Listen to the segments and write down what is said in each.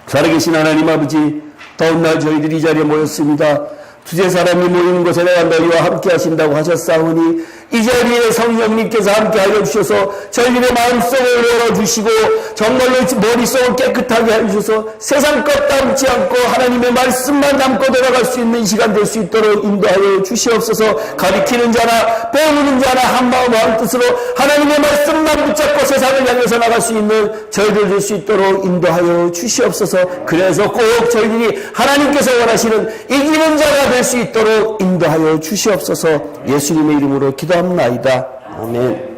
살아계신 하나님 아버지, 더운 날 저희들이 이 자리에 모였습니다. 두세 사람이 모이는 곳에 내가 너희와 함께 하신다고 하셨사오니 이 자리에 성령님께서 함께 하여 주셔서 저희들의 마음속을 열어주시고 정말로 머릿속을 깨끗하게 해주셔서 세상 것 담지 않고 하나님의 말씀만 담고 돌아갈 수 있는 시간 될 수 있도록 인도하여 주시옵소서. 가리키는 자나 배우는 자나 한마음 한뜻으로 하나님의 말씀만 붙잡고 세상을 향해서 나갈 수 있는 저희들 될 수 있도록 인도하여 주시옵소서. 그래서 꼭 저희들이 하나님께서 원하시는 이기는 자가 될 수 있도록 인도하여 주시옵소서. 예수님의 이름으로 기도합나이다. 아멘.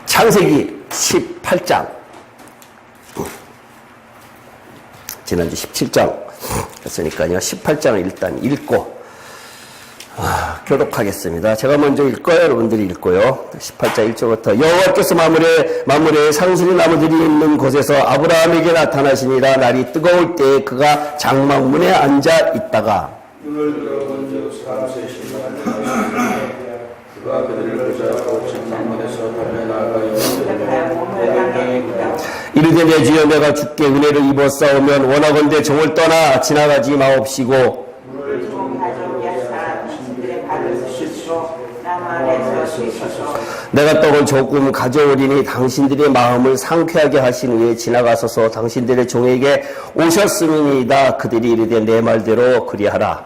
창세기 18장, 지난주 17장 했으니까요, 18장을 일단 읽고 교독하겠습니다. 제가 먼저 읽고요, 여러분들이 읽고요. 18장 1절부터 여호와께서 마므레 상수리 나무들이 있는 곳에서 아브라함에게 나타나시니라. 날이 뜨거울 때에 그가 장막문에 앉아 있다가 눈을 들어본 즉 사람의 신랑을 그가 그들을 보자고 장막문에서 달려나가 이르되 내 주여 내가 주께 은혜를 입었사오면 원하건대 종을 떠나 지나가지 마옵시고 내가 떡을 조금 가져오리니 당신들의 마음을 상쾌하게 하신 후에 지나가소서. 당신들의 종에게 오셨음이니이다. 그들이 이르되 내 말대로 그리하라.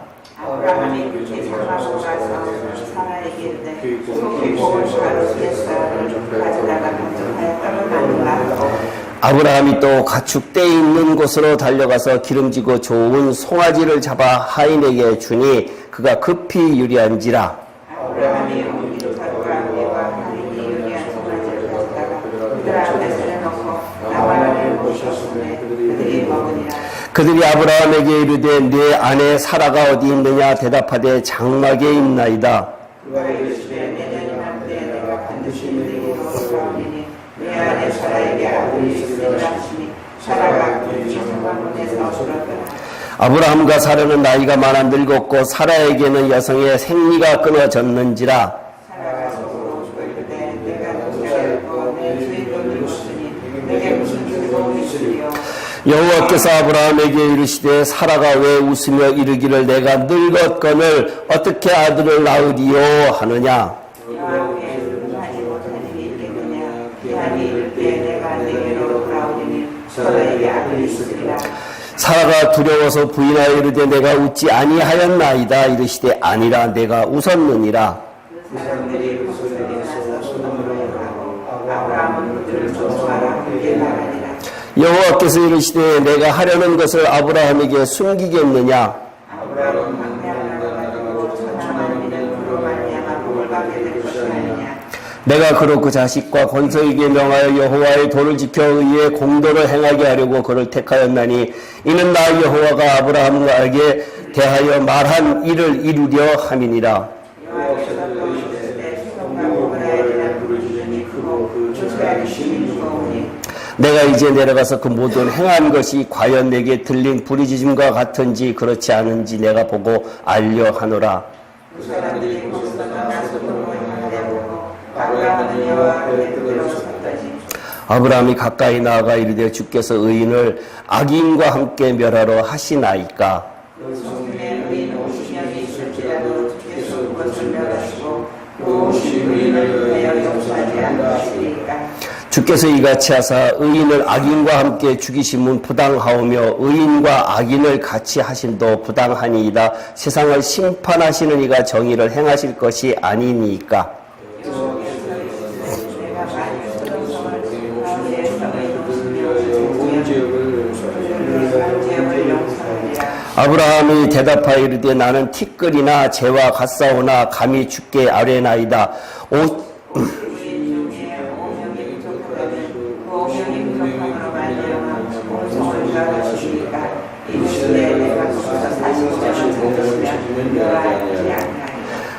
아브라함이 또 가축 떼 있는 곳으로 달려가서 기름지고 좋은 송아지를 잡아 하인에게 주니 그가 급히 유리한지라. 아브라함이 옮기도 가져와 그와 하인이 유리한 송아지를 가져다가 그들 앞에 세워놓고 아브라함이 오셨으며 그들이 먹으니라. 그들이 아브라함에게 이르되 네 아내 사라가 어디 있느냐. 대답하되 장막에 있나이다. 그가 이르시되 내년이 남되 내가 반드시 너희에게 돌아오리니 내 아내 사라에게 아들이 있으리라 하시니 사라가 그의 장막문에서 들었더라. 아브라함과 사라는 나이가 많아 늙었고 사라에게는 여성의 생리가 끊어졌는지라. 사라가 속으로 이르되 내가 노쇠하였고 내 주인도 늙었으니 내게 무슨 즐거움이 있으리요. 여호와께서 아브라함에게 이르시되 사라가 왜 웃으며 이르기를 내가 늙었거늘 어떻게 아들을 낳으리요 하느냐. 여호와께 하지 못한 일이 있겠느냐. 기한이 이를 때 내가 내게로 돌아오리니 사라에게 아들이 있으리라. 사라가 두려워서 부인하여 이르되 내가 웃지 아니하였나이다. 이르시되 아니라 내가 웃었느니라. 그 사람들이 그 소리를 내서 소돔으로 향하고 아브라함은 그들을 쫓아가라 함께 나가니라. 여호와께서 이르시되 내가 하려는 것을 아브라함에게 숨기겠느냐. 아브라함은 광야를 나가고 천천한 인으로 말미암아 복을 받게 될 것이 아니냐. 내가 그로 그 자식과 권속에게 명하여 여호와의 도를 지켜 의의 공도를 행하게 하려고 그를 택하였나니 이는 나 여호와가 아브라함에게 대하여 말한 일을 이루려 함이니라. 여호와께서 또 이르시되 성막을 하여리라 부르짖으니 크고 그 조사하기 심히 무거우니 내가 이제 내려가서 그 모든 행한 것이 과연 내게 들린 부르짖음과 같은지 그렇지 않은지 내가 보고 알려 하노라. 그 사람들이 거기서 나서 소돔으로 향하려고 아브라함은 여호와 앞에 그들로 섰다지. 아브라함이 가까이 나아가 이르되 주께서 의인을 악인과 함께 멸하러 하시나이까. 그 성중에 의인 50명이 있을지라도 주께서 그것을 멸하시고 그 50의인을 위하여 용서하지 않으시리까. 주께서 이같이 하사 의인을 악인과 함께 죽이심은 부당하오며 의인과 악인을 같이 하심도 부당하니이다. 세상을 심판하시는 이가 정의를 행하실 것이 아니니까. 아브라함이 대답하여 이르되 나는 티끌이나 재와 같사오나 감히 주께 아뢰나이다.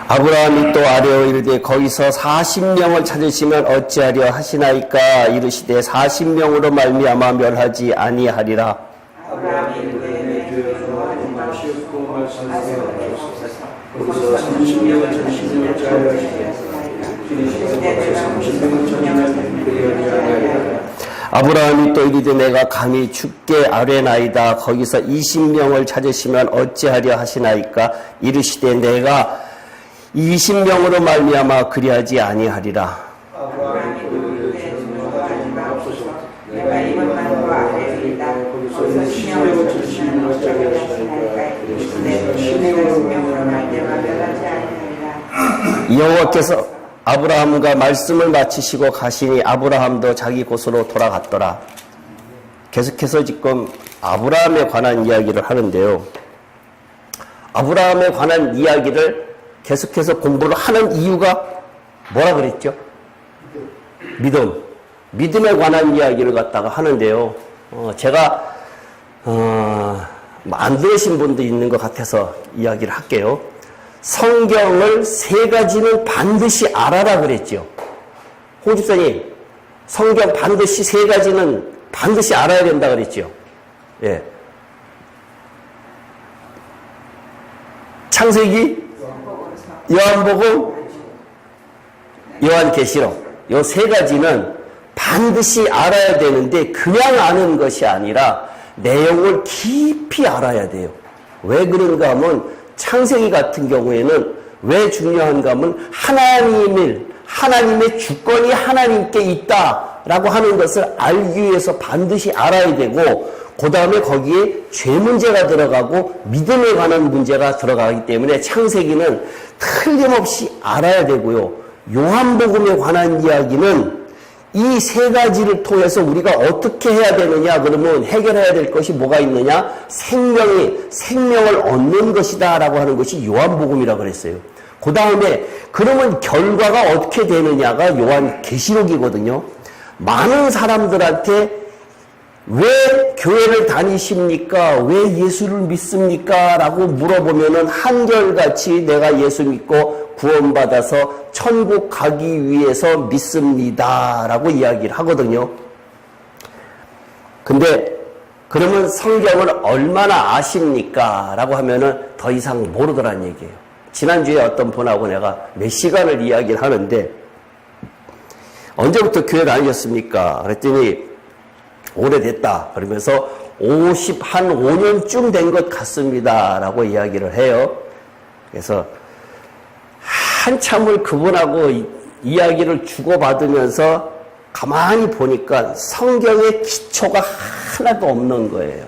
아브라함이 또 아뢰어 이르되 거기서 40명을 찾으시면 어찌하려 하시나이까. 이르시되 40명으로 말미암아 멸하지 아니하리라. 아브라함이 이르되 주여하지 마시옵고 말씀하시옵소서. 거기서 30명을 찾으시면 어찌하려 하시나이까. 이르시되 30명을 찾으면 그리하지 아브라함이 또 이르되 내가 감히 주께 아뢰나이다. 거기서 20명을 찾으시면 어찌하려 하시나이까? 이르시되 내가 20명으로 말미암아 그리하지 아니하리라. 아브라함이 그에게 증거하지 마옵소서. 내가 이것만 더 아뢰리이다. 거기서 신명을 주시면 어쩌게 하시나이까? 이르시되 내가 10명으로 말미암아 그리하지 아니하리라. 여호와께서 아브라함과 말씀을 마치시고 가시니 아브라함도 자기 곳으로 돌아갔더라. 계속해서 지금 아브라함에 관한 이야기를 하는데요. 아브라함에 관한 이야기를 계속해서 공부를 하는 이유가 뭐라 그랬죠? 믿음. 믿음에 관한 이야기를 갖다가 하는데요. 제가 안 들으신 분도 있는 것 같아서 이야기를 할게요. 성경을 3가지는 반드시 알아라 그랬죠. 홍 집사님, 성경 반드시 3가지는 반드시 알아야 된다 그랬죠. 예. 창세기, 요한복음, 요한계시록. 요 3가지는 반드시 알아야 되는데 그냥 아는 것이 아니라 내용을 깊이 알아야 돼요. 왜 그런가 하면 창세기 같은 경우에는 왜 중요한가 하면 하나님의 주권이 하나님께 있다라고 하는 것을 알기 위해서 반드시 알아야 되고, 그 다음에 거기에 죄 문제가 들어가고 믿음에 관한 문제가 들어가기 때문에 창세기는 틀림없이 알아야 되고요. 요한복음에 관한 이야기는 이 3가지를 통해서 우리가 어떻게 해야 되느냐 그러면 해결해야 될 것이 뭐가 있느냐? 생명을 얻는 것이다 라고 하는 것이 요한복음이라고 그랬어요. 그 다음에 그러면 결과가 어떻게 되느냐가 요한계시록이거든요. 많은 사람들한테 왜 교회를 다니십니까? 왜 예수를 믿습니까? 라고 물어보면은 한결같이 내가 예수 믿고 구원받아서 천국 가기 위해서 믿습니다. 라고 이야기를 하거든요. 근데 그러면 성경을 얼마나 아십니까? 라고 하면은 더 이상 모르더란 얘기예요. 지난주에 어떤 분하고 내가 몇 시간을 이야기를 하는데 언제부터 교회 다니셨습니까? 그랬더니 오래됐다. 그러면서 5년쯤 된 것 같습니다. 라고 이야기를 해요. 그래서 한참을 그분하고 이야기를 주고받으면서 가만히 보니까 성경의 기초가 하나도 없는 거예요.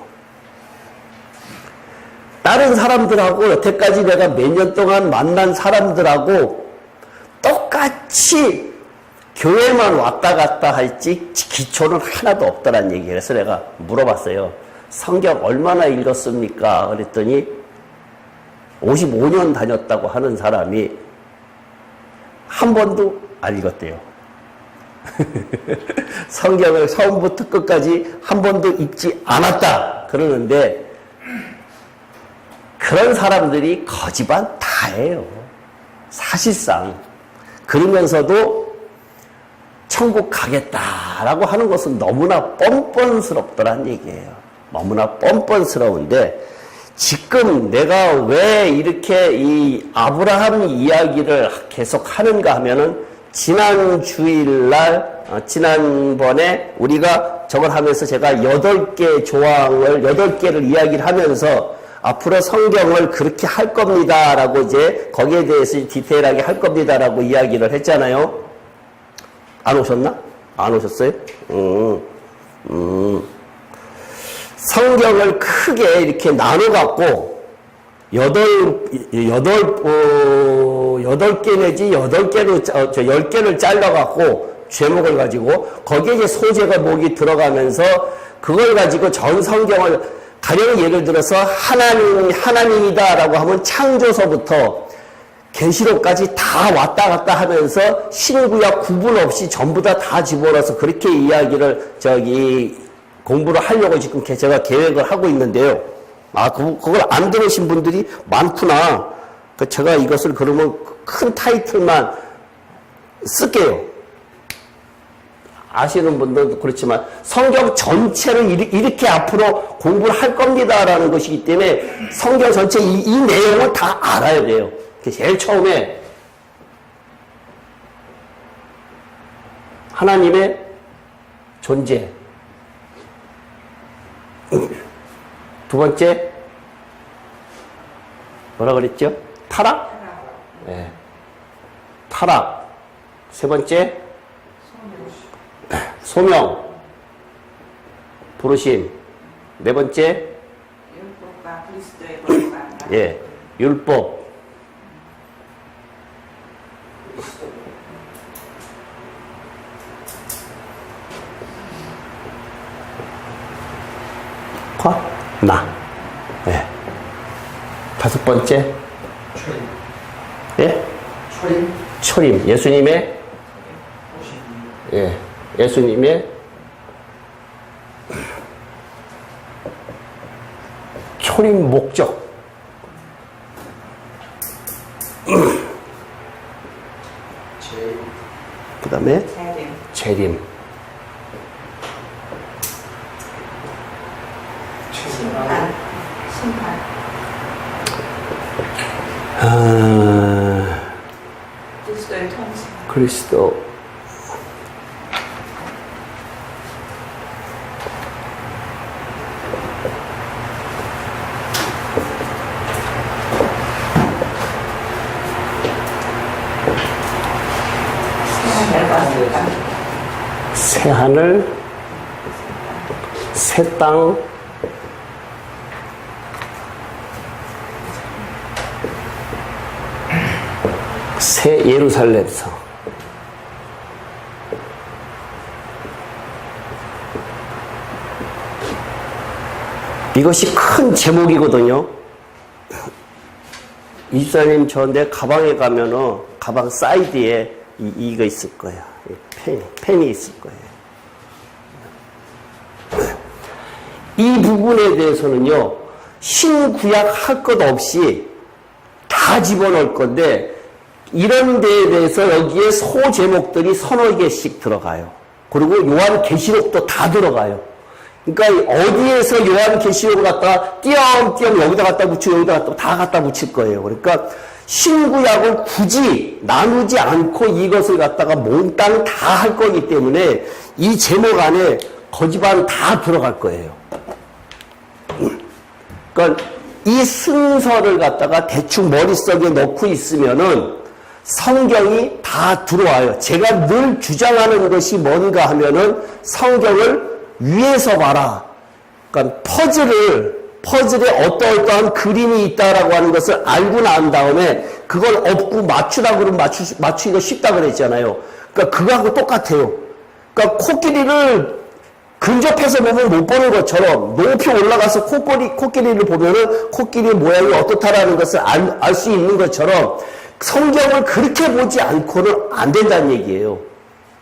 다른 사람들하고 여태까지 내가 몇 년 동안 만난 사람들하고 똑같이 교회만 왔다 갔다 할지 기초는 하나도 없다는 얘기예요. 그래서 내가 물어봤어요. 성경 얼마나 읽었습니까? 그랬더니 55년 다녔다고 하는 사람이 한 번도 안 읽었대요. 성경을 처음부터 끝까지 한 번도 읽지 않았다 그러는데 그런 사람들이 거지반 다예요. 사실상. 그러면서도 천국 가겠다라고 하는 것은 너무나 뻔뻔스럽더란 얘기예요. 너무나 뻔뻔스러운데 지금 내가 왜 이렇게 이 아브라함 이야기를 계속 하는가 하면은 지난번에 우리가 저걸 하면서 제가 8개 조항을 8개를 이야기를 하면서 앞으로 성경을 그렇게 할 겁니다라고 이제 거기에 대해서 디테일하게 할 겁니다라고 이야기를 했잖아요. 안 오셨나? 안 오셨어요? 성경을 크게 이렇게 나눠갖고 8개 내지 10개를 잘라갖고 제목을 가지고 거기에 이제 소재가 목이 들어가면서 그걸 가지고 전 성경을 가령 예를 들어서 하나님이다라고 하면 창조서부터 계시록까지 다 왔다 갔다 하면서 신구약 구분 없이 전부 다 집어넣어서 그렇게 이야기를 공부를 하려고 지금 제가 계획을 하고 있는데요. 그걸 안 들으신 분들이 많구나. 제가 이것을 그러면 큰 타이틀만 쓸게요. 아시는 분들도 그렇지만 성경 전체를 이렇게 앞으로 공부를 할 겁니다라는 것이기 때문에 성경 전체 이 내용을 다 알아야 돼요. 제일 처음에 하나님의 존재, 두 번째 뭐라 그랬죠? 타락? 네. 타락. 세 번째 소명. 부르심. 네 번째 율법과 그리스도의 법과 예, 율법. 나. 예. 다섯 번째. 예? 초림. 예수님의 예. 예수님의 초림 목적. 그 다음에 재림. 심판. 그리스도의 통치. 그리스도. 새 하늘, 새 땅, 새 예루살렘성. 이것이 큰 제목이거든요. 이집사님 저한테 가방에 가면은 가방 사이드에 이거 있을 거예요. 펜이 있을 거예요. 이 부분에 대해서는요, 신구약 할 것 없이 다 집어넣을 건데, 이런 데에 대해서 여기에 소제목들이 서너 개씩 들어가요. 그리고 요한계시록도 다 들어가요. 그러니까 어디에서 요한계시록을 갖다가 띄엄띄엄 여기다 갖다 붙이고 여기다 갖다 다 갖다 붙일 거예요. 그러니까 신구약을 굳이 나누지 않고 이것을 갖다가 몽땅 다 할 거기 때문에 이 제목 안에 거지반 다 들어갈 거예요. 그러니까 이 순서를 갖다가 대충 머릿속에 넣고 있으면은 성경이 다 들어와요. 제가 늘 주장하는 것이 뭔가 하면은 성경을 위에서 봐라. 그러니까 퍼즐에 어떠한 그림이 있다라고 하는 것을 알고 난 다음에 그걸 엎고 맞추라 그러면 맞추기가 쉽다 그랬잖아요. 그러니까 그거하고 똑같아요. 그러니까 코끼리를 근접해서 보면 못 보는 것처럼 높이 올라가서 코끼리를 보면은 코끼리 모양이 어떻다라는 것을 알 수 있는 것처럼 성경을 그렇게 보지 않고는 안 된다는 얘기예요.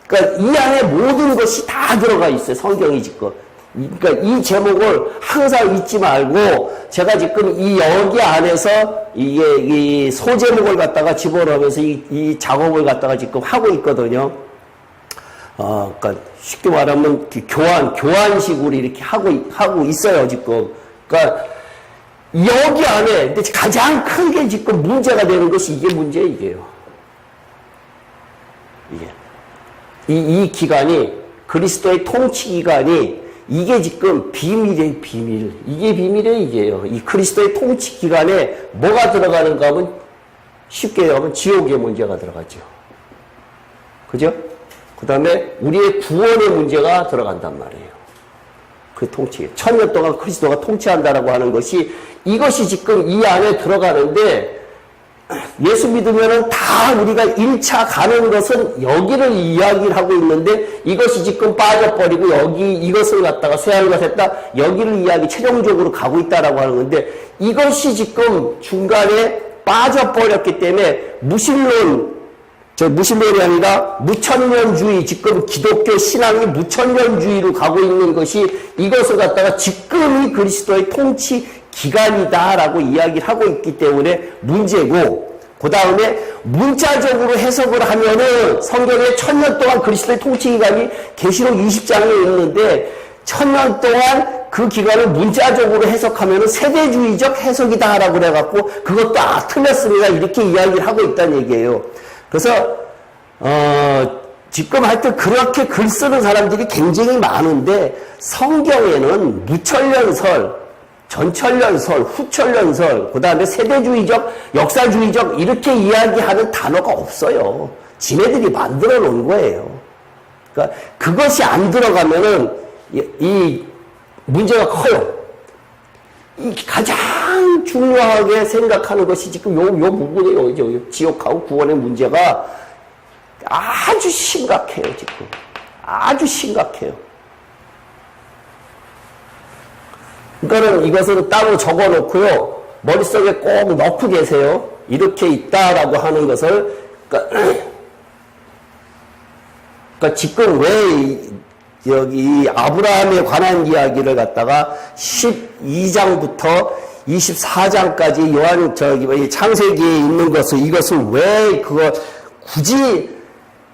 그러니까 이 안에 모든 것이 다 들어가 있어요. 성경이 지금. 그러니까 이 제목을 항상 잊지 말고 제가 지금 이 여기 안에서 이게 이 소제목을 갖다가 집어넣으면서 이 작업을 갖다가 지금 하고 있거든요. 그러니까 쉽게 말하면 교환식으로 이렇게 하고 있어요, 지금. 그러니까 여기 안에 가장 크게 지금 문제가 되는 것이 이게 문제예요, 이게요. 이 기간이, 그리스도의 통치 기간이, 이게 지금 비밀이에요, 비밀. 이게 비밀이에요, 이게요. 이 그리스도의 통치 기간에 뭐가 들어가는가 하면, 쉽게 하면 지옥의 문제가 들어가죠. 그죠? 그 다음에 우리의 구원의 문제가 들어간단 말이에요. 그 통치. 1000년 동안 그리스도가 통치한다라고 하는 것이, 이것이 지금 이 안에 들어가는데, 예수 믿으면은 다 우리가 1차 가는 것은 여기를 이야기를 하고 있는데 이것이 지금 빠져버리고 여기 이것을 갖다가 쇠하는 것 했다 여기를 이야기 최종적으로 가고 있다라고 하는 건데 이것이 지금 중간에 빠져버렸기 때문에 무신론이 아니라 무천년주의, 지금 기독교 신앙이 무천년주의로 가고 있는 것이 이것을 갖다가 지금이 그리스도의 통치 기간이다라고 이야기를 하고 있기 때문에 문제고, 그 다음에 문자적으로 해석을 하면은 성경에 1000년 동안 그리스도의 통치 기간이 계시록 20장에 있는데 1000년 동안 그 기간을 문자적으로 해석하면은 세대주의적 해석이다라고 그래갖고 그것도 틀렸습니다. 이렇게 이야기를 하고 있다는 얘기예요. 그래서, 지금 하여튼 그렇게 글 쓰는 사람들이 굉장히 많은데 성경에는 무천년설, 전천년설, 후천년설, 그 다음에 세대주의적, 역사주의적 이렇게 이야기하는 단어가 없어요. 지네들이 만들어 놓은 거예요. 그러니까 그것이 안 들어가면은 이 문제가 커요. 이 가장 중요하게 생각하는 것이 지금 요 부분이에요. 지옥하고 구원의 문제가 아주 심각해요, 지금. 아주 심각해요. 그러니까는 이것을 따로 적어 놓고요. 머릿속에 꼭 넣고 계세요. 이렇게 있다라고 하는 것을. 그러니까 지금 왜 여기 아브라함에 관한 이야기를 갖다가 12장부터 24장까지 창세기에 있는 것을 이것을 왜 굳이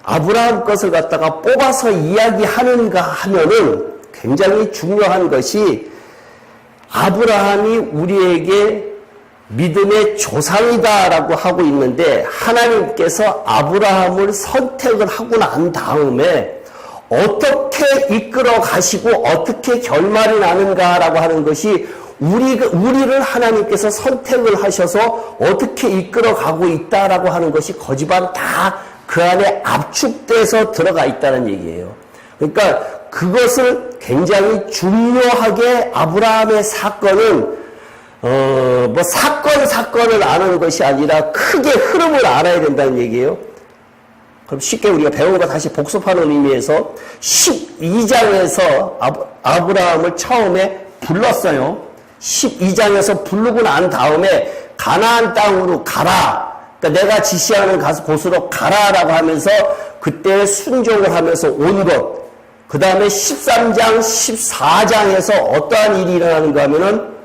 아브라함 것을 갖다가 뽑아서 이야기하는가 하면은 굉장히 중요한 것이 아브라함이 우리에게 믿음의 조상이다라고 하고 있는데 하나님께서 아브라함을 선택을 하고 난 다음에 어떻게 이끌어 가시고 어떻게 결말이 나는가라고 하는 것이 우리를 하나님께서 선택을 하셔서 어떻게 이끌어 가고 있다라고 하는 것이 거지반 다 그 안에 압축돼서 들어가 있다는 얘기예요. 그러니까 그것을 굉장히 중요하게 아브라함의 사건은 사건을 아는 것이 아니라 크게 흐름을 알아야 된다는 얘기예요. 그럼 쉽게 우리가 배운 거 다시 복습하는 의미에서 12장에서 아브라함을 처음에 불렀어요. 12장에서 부르고 난 다음에 가나안 땅으로 가라. 그러니까 내가 지시하는 곳으로 가라라고 하면서 그때 순종을 하면서 온 것. 그 다음에 13장, 14장에서 어떠한 일이 일어나는가 하면은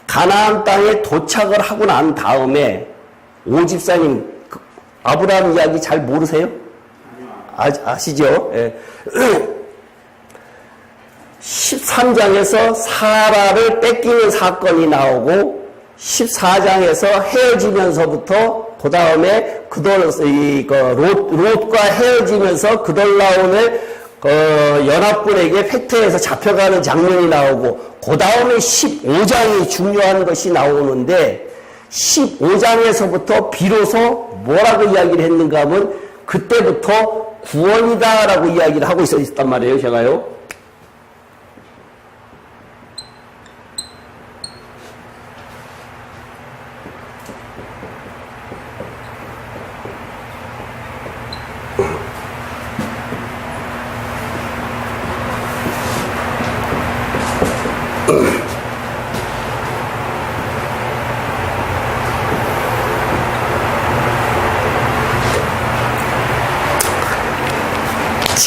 가나안 땅에 도착을 하고 난 다음에 오집사님 아브라함 이야기 잘 모르세요? 아시죠? 예. 13장에서 사라를 뺏기는 사건이 나오고 14장에서 헤어지면서부터 그 다음에 롯과 헤어지면서 그돌라움의 연합군에게 폐퇴해서 잡혀가는 장면이 나오고 그 다음에 15장이 중요한 것이 나오는데 15장에서부터 비로소 뭐라고 이야기를 했는가 하면 그때부터 구원이다라고 이야기를 하고 있었단 말이에요. 제가요.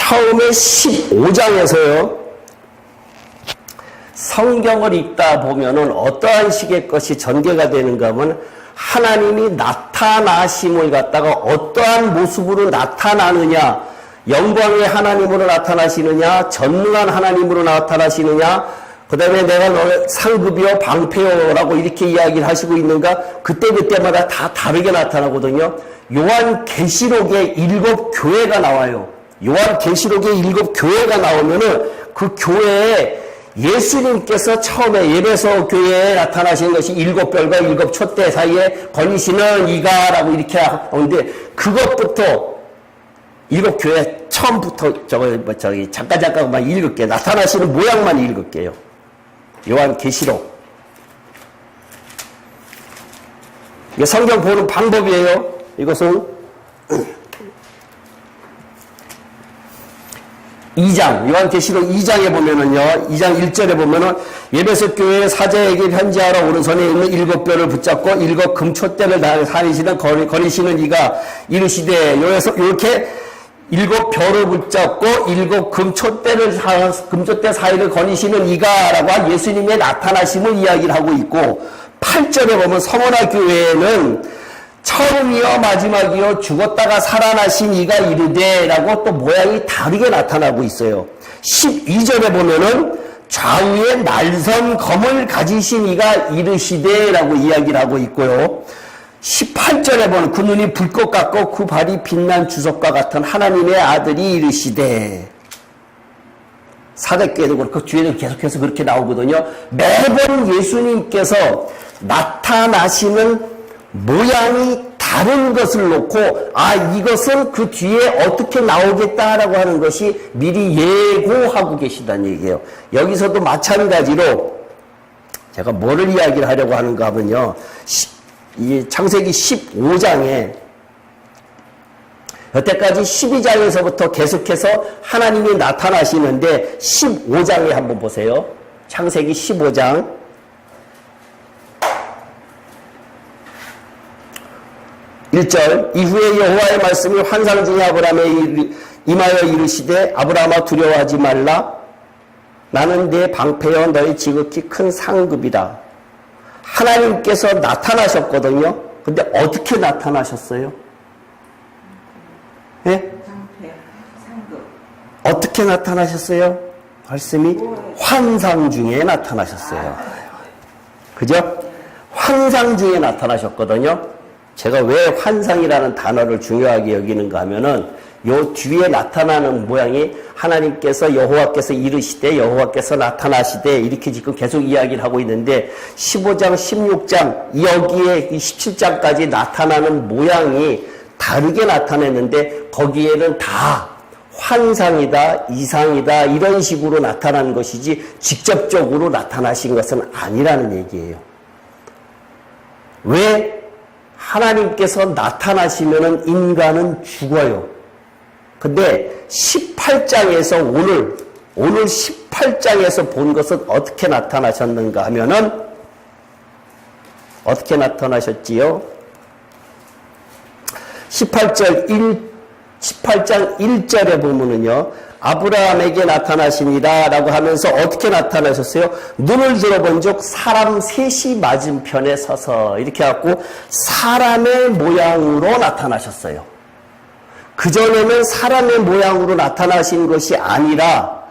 처음에 15장에서요, 성경을 읽다 보면은 어떠한 식의 것이 전개가 되는가 하면 하나님이 나타나심을 갖다가 어떠한 모습으로 나타나느냐, 영광의 하나님으로 나타나시느냐, 전능한 하나님으로 나타나시느냐, 그 다음에 내가 너의 상급이요, 방패요라고 이렇게 이야기를 하시고 있는가, 그때마다 다 다르게 나타나거든요. 요한계시록에 7교회가 나와요. 요한계시록에 7교회가 나오면은 그 교회에 예수님께서 처음에 예배소 교회에 나타나신 것이 7별과 7촛대 사이에 거니시는 이가라고 이렇게 하는데 그것부터 7교회 처음부터 잠깐만 읽을게요. 나타나시는 모양만 읽을게요. 요한계시록. 이게 성경 보는 방법이에요. 이것은 2장, 요한계시록 2장에 보면은요, 2장 1절에 보면은 예배소 교회 사자에게 편지하러 오른손에 있는 7뼈를 붙잡고 7 금촛대를 다니시는 거니시는 이가 이르시되, 요렇게 7벼를 붙잡고 7 금촛대 사이를 거니시는 이가라고 한 예수님의 나타나심을 이야기를 하고 있고, 8절에 보면 서머나 교회에는 처음이요 마지막이요 죽었다가 살아나신 이가 이르되 라고 또 모양이 다르게 나타나고 있어요. 12절에 보면은 좌우에 날선 검을 가지신 이가 이르시되 라고 이야기를 하고 있고요. 18절에 보면 그 눈이 불꽃 같고 그 발이 빛난 주석과 같은 하나님의 아들이 이르시되, 사대교회도 그렇고 뒤에도 계속해서 그렇게 나오거든요. 매번 예수님께서 나타나시는 모양이 다른 것을 놓고 이것은 그 뒤에 어떻게 나오겠다라고 하는 것이 미리 예고하고 계시다는 얘기예요. 여기서도 마찬가지로 제가 뭐를 이야기를 하려고 하는가 하면요. 이 창세기 15장에 여태까지 12장에서부터 계속해서 하나님이 나타나시는데 15장에 한번 보세요. 창세기 15장 1절, 이후에 여호와의 말씀이 환상 중에 아브라함에 임하여 이르시되 아브라함아 두려워하지 말라. 나는 네 방패여 너의 지극히 큰 상급이다. 하나님께서 나타나셨거든요. 근데 어떻게 나타나셨어요? 예? 방패, 상급. 어떻게 나타나셨어요? 말씀이 환상 중에 나타나셨어요. 그죠? 환상 중에 나타나셨거든요. 제가 왜 환상이라는 단어를 중요하게 여기는가 하면은 요 뒤에 나타나는 모양이 하나님께서 여호와께서 이르시되 여호와께서 나타나시되 이렇게 지금 계속 이야기를 하고 있는데 15장, 16장 여기에 17장까지 나타나는 모양이 다르게 나타냈는데 거기에는 다 환상이다, 이상이다 이런 식으로 나타난 것이지 직접적으로 나타나신 것은 아니라는 얘기예요. 왜? 하나님께서 나타나시면은 인간은 죽어요. 근데 18장에서 오늘 18장에서 본 것은 어떻게 나타나셨는가 하면은 어떻게 나타나셨지요? 18장 1절에 보면은요. 아브라함에게 나타나시니라 라고 하면서 어떻게 나타나셨어요? 눈을 들어본 적 사람 셋이 맞은편에 서서 이렇게 해갖고 사람의 모양으로 나타나셨어요. 그전에는 사람의 모양으로 나타나신 것이 아니라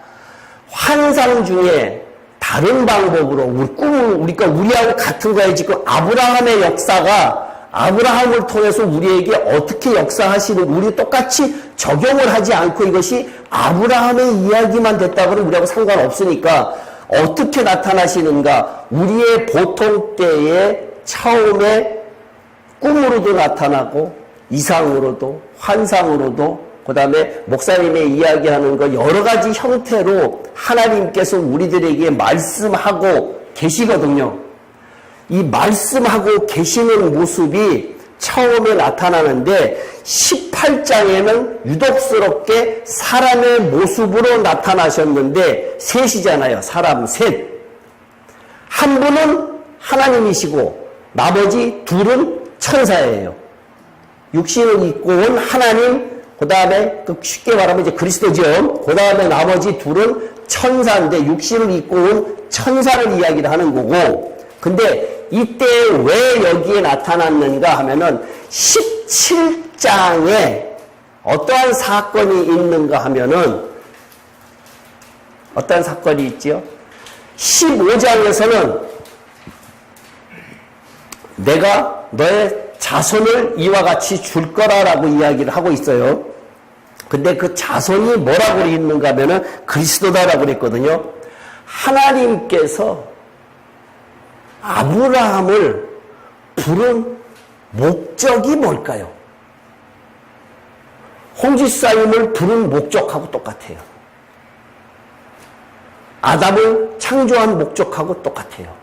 환상 중에 다른 방법으로 우리하고 같은 거에 지금 아브라함의 역사가 아브라함을 통해서 우리에게 어떻게 역사하시는 우리 똑같이 적용을 하지 않고 이것이 아브라함의 이야기만 됐다고 하면 우리하고 상관없으니까 어떻게 나타나시는가 우리의 보통 때에 처음에 꿈으로도 나타나고 이상으로도 환상으로도 그 다음에 목사님의 이야기하는 거 여러 가지 형태로 하나님께서 우리들에게 말씀하고 계시거든요. 이 말씀하고 계시는 모습이 처음에 나타나는데 18장에는 유독스럽게 사람의 모습으로 나타나셨는데 셋이잖아요. 사람 셋. 한 분은 하나님이시고 나머지 둘은 천사예요. 육신을 입고 온 하나님, 그 다음에 쉽게 말하면 이제 그리스도죠. 그 다음에 나머지 둘은 천사인데 육신을 입고 온 천사를 이야기를 하는 거고 근데 이때 왜 여기에 나타났는가 하면은 17장에 어떠한 사건이 있는가 하면은 어떠한 사건이 있지요? 15장에서는 내가 너의 자손을 이와 같이 줄 거라라고 이야기를 하고 있어요. 근데 그 자손이 뭐라고 있는가 하면은 그리스도다라고 그랬거든요. 하나님께서 아브라함을 부른 목적이 뭘까요? 홍지사님을 부른 목적하고 똑같아요. 아담을 창조한 목적하고 똑같아요.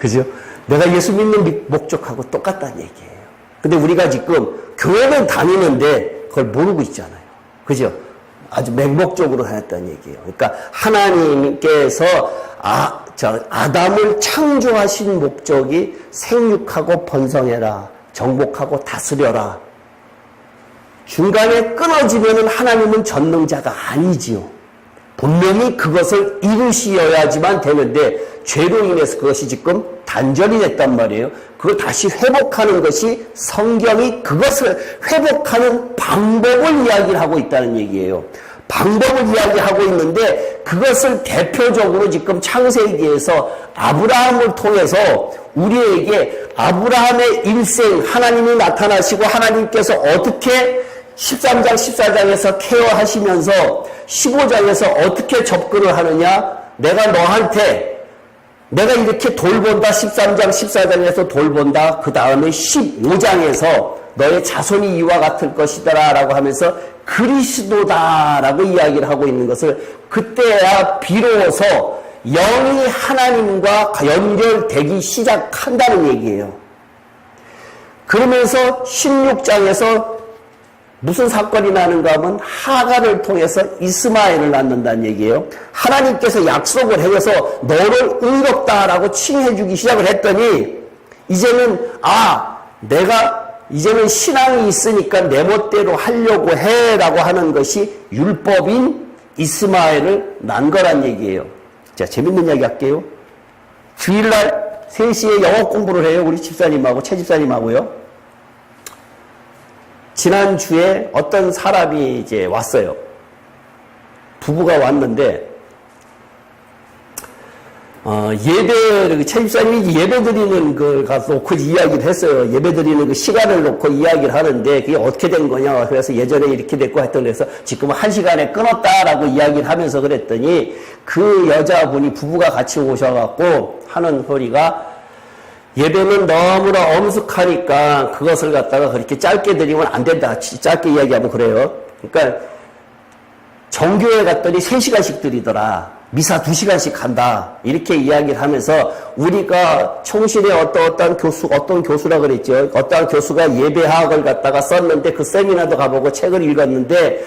그죠? 내가 예수 믿는 목적하고 똑같다는 얘기예요. 근데 우리가 지금 교회는 다니는데 그걸 모르고 있잖아요. 그죠? 아주 맹목적으로 하였다는 얘기예요. 그러니까 하나님께서 아담을 창조하신 목적이 생육하고 번성해라, 정복하고 다스려라. 중간에 끊어지면은 하나님은 전능자가 아니지요. 분명히 그것을 이루시어야지만 되는데 죄로 인해서 그것이 지금 단절이 됐단 말이에요. 그걸 다시 회복하는 것이 성경이 그것을 회복하는 방법을 이야기를 하고 있다는 얘기예요. 방법을 이야기하고 있는데 그것을 대표적으로 지금 창세기에서 아브라함을 통해서 우리에게 아브라함의 일생 하나님이 나타나시고 하나님께서 어떻게 13장 14장에서 케어하시면서 15장에서 어떻게 접근을 하느냐, 내가 너한테 내가 이렇게 돌본다. 13장 14장에서 돌본다. 그 다음에 15장에서 너의 자손이 이와 같을 것이더라 라고 하면서 그리스도다라고 이야기를 하고 있는 것을 그때야 비로소 영이 하나님과 연결되기 시작한다는 얘기예요. 그러면서 16장에서 무슨 사건이 나는가 하면 하갈을 통해서 이스마엘을 낳는다는 얘기예요. 하나님께서 약속을 해서 너를 의롭다라고 칭해주기 시작을 했더니 이제는 내가 이제는 신앙이 있으니까 내 멋대로 하려고 해라고 하는 것이 율법인 이스마엘을 낳은 거란 얘기예요. 자, 재밌는 이야기 할게요. 주일날 3시에 영어 공부를 해요. 우리 집사님하고 최 집사님하고요. 지난주에 어떤 사람이 이제 왔어요. 부부가 왔는데, 예배를, 최 집사님이 예배 드리는 걸 가서 놓고 이야기를 했어요. 예배 드리는 그 시간을 놓고 이야기를 하는데, 그게 어떻게 된 거냐. 그래서 예전에 이렇게 됐고 했던 그래서 지금은 1시간에 끊었다라고 이야기를 하면서 그랬더니, 그 여자분이 부부가 같이 오셔갖고 하는 소리가, 예배는 너무나 엄숙하니까 그것을 갖다가 그렇게 짧게 드리면 안 된다. 짧게 이야기하면 그래요. 그러니까 정교회 갔더니 3시간씩 드리더라. 미사 2시간씩 한다. 이렇게 이야기를 하면서 우리가 총실에 어떤 교수라 그랬죠. 어떤 교수가 예배학을 갖다가 썼는데 그 세미나도 가보고 책을 읽었는데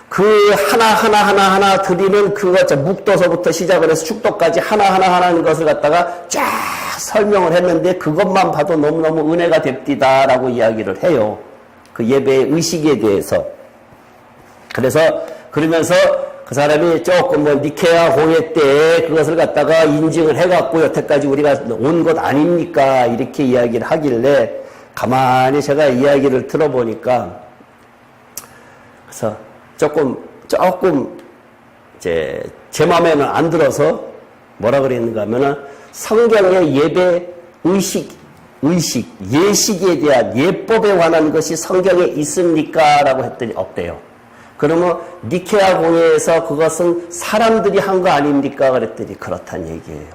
그 하나 드리는 그거 묵도서부터 시작을 해서 축도까지 하나 하는 것을 갖다가 쫙 설명을 했는데 그것만 봐도 너무너무 은혜가 됩디다라고 이야기를 해요. 그 예배의 의식에 대해서. 그러면서 그 사람이 조금 니케아 공회 때 그것을 갖다가 인증을 해갖고 여태까지 우리가 온 것 아닙니까? 이렇게 이야기를 하길래 가만히 제가 이야기를 들어보니까 그래서 조금 이제 제 마음에는 안 들어서 뭐라 그랬는가 하면은 성경의 예배 예식에 대한 예법에 관한 것이 성경에 있습니까? 라고 했더니 없대요. 그러면 니케아 공회에서 그것은 사람들이 한 거 아닙니까? 그랬더니 그렇다는 얘기예요.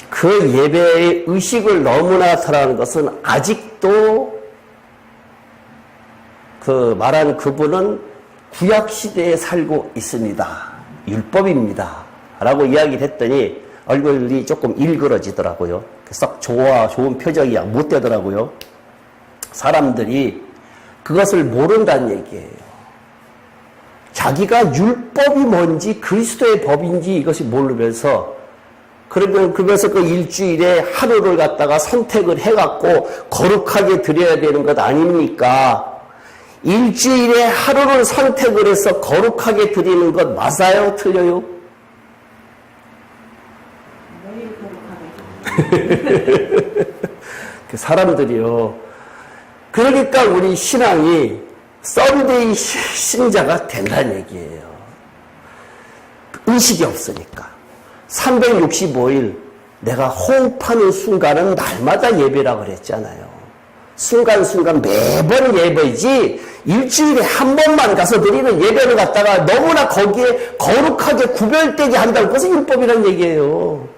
그 예배의 의식을 너무나 잘하는 것은 아직도 그 말한 그분은 구약시대에 살고 있습니다. 율법입니다. 라고 이야기를 했더니 얼굴이 조금 일그러지더라고요. 썩 좋은 표정이 못 되더라고요. 사람들이 그것을 모른다는 얘기예요. 자기가 율법이 뭔지 그리스도의 법인지 이것이 모르면서 그러면서 그 일주일에 하루를 갖다가 선택을 해갖고 거룩하게 드려야 되는 것 아닙니까? 일주일에 하루를 선택을 해서 거룩하게 드리는 것 맞아요? 틀려요? 그 사람들이요. 그러니까 우리 신앙이 썬데이 신자가 된다는 얘기예요. 의식이 없으니까. 365일 내가 호흡하는 순간은 날마다 예배라고 그랬잖아요. 순간순간 매번 예배지 일주일에 한 번만 가서 드리는 예배를 갖다가 너무나 거기에 거룩하게 구별되게 한다는 것은 율법이라는 얘기예요.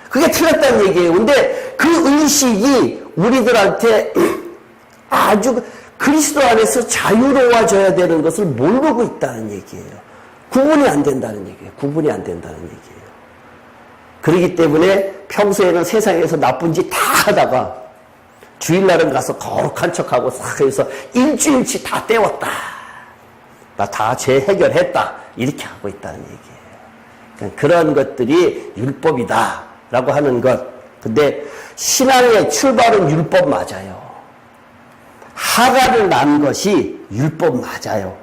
그게 틀렸다는 얘기예요. 근데 그 의식이 우리들한테 아주 그리스도 안에서 자유로워져야 되는 것을 모르고 있다는 얘기예요. 구분이 안 된다는 얘기예요. 구분이 안 된다는 얘기예요. 그렇기 때문에 평소에는 세상에서 나쁜 짓 다 하다가 주일날은 가서 거룩한 척하고 싹 해서 일주일치 다 때웠다. 나 다 죄 해결했다. 이렇게 하고 있다는 얘기예요. 그러니까 그런 것들이 율법이다. 라고 하는 것. 근데 신앙의 출발은 율법 맞아요. 하갈을 낳은 것이 율법 맞아요.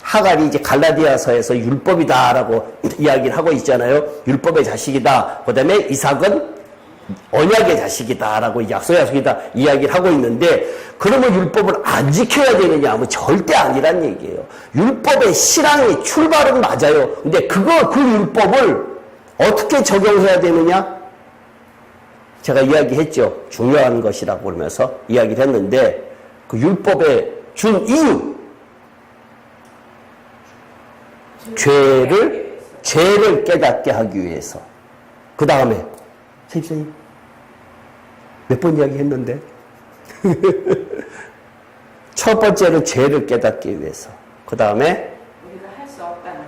하갈이 이제 갈라디아서에서 율법이다라고 이야기를 하고 있잖아요. 율법의 자식이다. 그 다음에 이삭은 언약의 자식이다라고 약속의 자식이다 이야기를 하고 있는데 그러면 율법을 안 지켜야 되느냐 하면 절대 아니란 얘기예요. 율법의 실앙의 출발은 맞아요. 근데 그 율법을 어떻게 적용해야 되느냐? 제가 이야기했죠. 중요한 것이라고 그러면서 이야기를 했는데 그 율법의 준 이유 죄를 깨닫게 하기 위해서. 그 다음에 선생님 몇 번 이야기했는데 첫 번째는 죄를 깨닫기 위해서. 그 다음에 우리가 할 수 없다는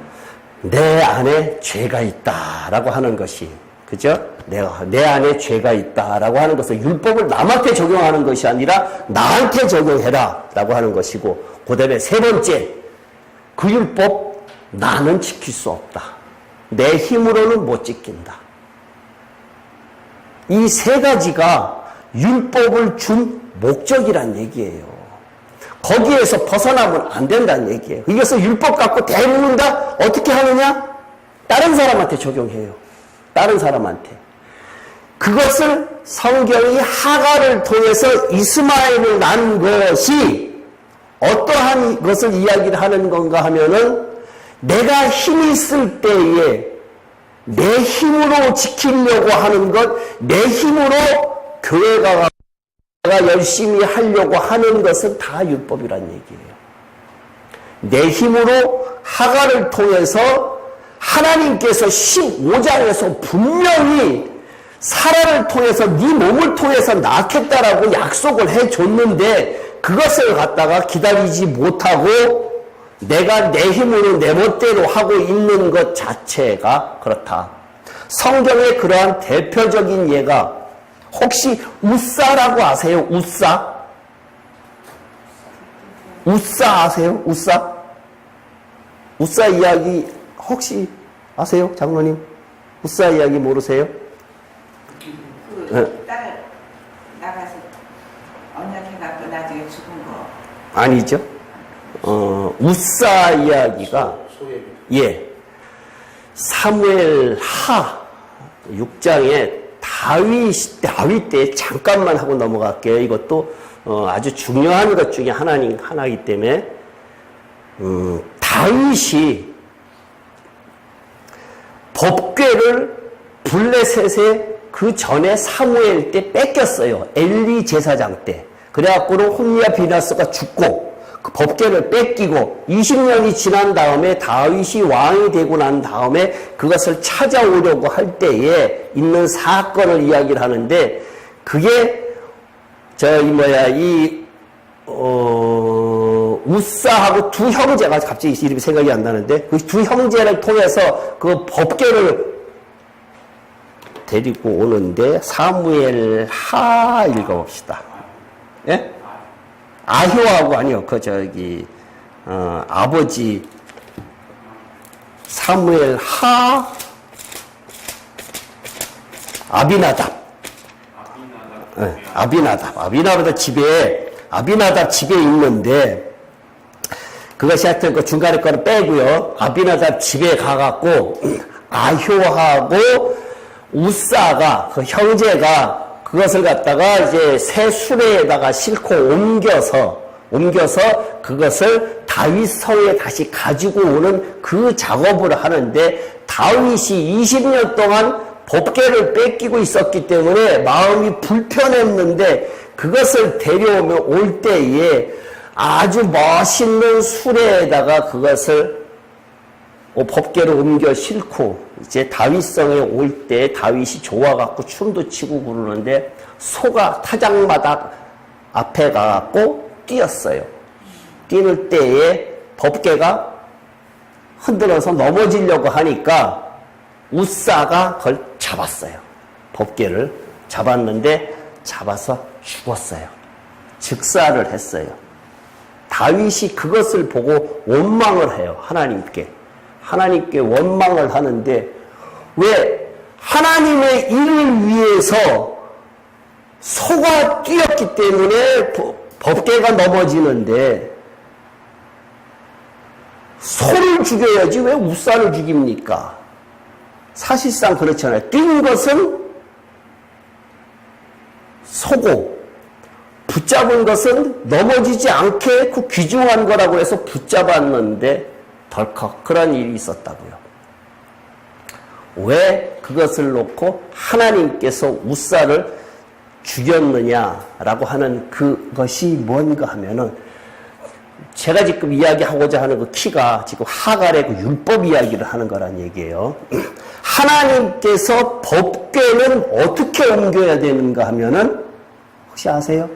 내 안에 죄가 있다라고 하는 것이, 그죠? 내 안에 죄가 있다라고 하는 것은 율법을 남한테 적용하는 것이 아니라 나한테 적용해라라고 하는 것이고, 그 다음에 세 번째, 그 율법 나는 지킬 수 없다. 내 힘으로는 못 지킨다. 이 세 가지가 율법을 준 목적이란 얘기예요. 거기에서 벗어나면 안 된다는 얘기예요. 이것을 율법 갖고 대부분 다 어떻게 하느냐? 다른 사람한테 적용해요. 다른 사람한테. 그것을 성경이 하갈을 통해서 이스마엘을 낳은 것이 어떠한 것을 이야기를 하는 건가 하면은 내가 힘이 있을 때에 내 힘으로 지키려고 하는 것, 내 힘으로 교회가 열심히 하려고 하는 것은 다 율법이란 얘기예요. 내 힘으로 하갈을 통해서 하나님께서 15장에서 분명히 사라를 통해서 네 몸을 통해서 낳겠다라고 약속을 해줬는데 그것을 갖다가 기다리지 못하고 내가 내 힘으로 내 멋대로 하고 있는 것 자체가 그렇다. 성경의 그러한 대표적인 예가 혹시 우사라고 아세요? 우사? 우사 아세요? 우사? 우사 이야기 혹시 아세요? 장로님? 우사 이야기 모르세요? 그 딸 나가서 언약해갖고 나중에 죽은 거 아니죠. 우사 이야기가 사무엘 하 6장에 다윗 때 잠깐만 하고 넘어갈게요. 이것도 아주 중요한 것 중에 하나이기 때문에 다윗이 법궤를 블레셋에 그 전에 사무엘 때 뺏겼어요. 엘리 제사장 때. 그래갖고는 혼리아 비나스가 죽고 그 법궤를 뺏기고 20년이 지난 다음에 다윗이 왕이 되고 난 다음에 그것을 찾아오려고 할 때에 있는 사건을 이야기를 하는데 그게 우사하고 두 형제가 갑자기 이름이 생각이 안 나는데 그 두 형제를 통해서 그 법궤를 데리고 오는데 사무엘 하 읽어봅시다. 예? 아효하고 아니요. 아버지 사무엘 하 아비나답. 아비나답 집에 있는데 그것이 하여튼 그 중간에 거는 빼고요. 아비나답 집에 가갖고 아효하고 우사가 그 형제가 그것을 갖다가 이제 새 수레에다가 싣고 옮겨서 그것을 다윗 성에 다시 가지고 오는 그 작업을 하는데 다윗이 20년 동안 법궤를 뺏기고 있었기 때문에 마음이 불편했는데 그것을 데려오면 올 때에 아주 멋있는 수레에다가 그것을 법궤를 옮겨 싣고 이제 다윗성에 올 때 다윗이 좋아갖고 춤도 치고 그러는데 소가 타작마당 앞에 가갖고 뛰었어요. 뛰는 때에 법궤가 흔들어서 넘어지려고 하니까 우사가 그걸 잡았어요. 법궤를 잡았는데 잡아서 죽었어요. 즉사를 했어요. 다윗이 그것을 보고 원망을 해요. 하나님께 원망을 하는데 왜 하나님의 일을 위해서 소가 뛰었기 때문에 법궤가 넘어지는데 소를 죽여야지 왜 우사를 죽입니까? 사실상 그렇잖아요. 뛴 것은 서고 붙잡은 것은 넘어지지 않게 그 귀중한 거라고 해서 붙잡았는데 덜컥 그런 일이 있었다고요. 왜 그것을 놓고 하나님께서 우사를 죽였느냐라고 하는 그것이 뭔가 하면은 제가 지금 이야기하고자 하는 그 키가 지금 하갈의 그 율법 이야기를 하는 거란 얘기예요. 하나님께서 법궤는 어떻게 옮겨야 되는가 하면은 혹시 아세요?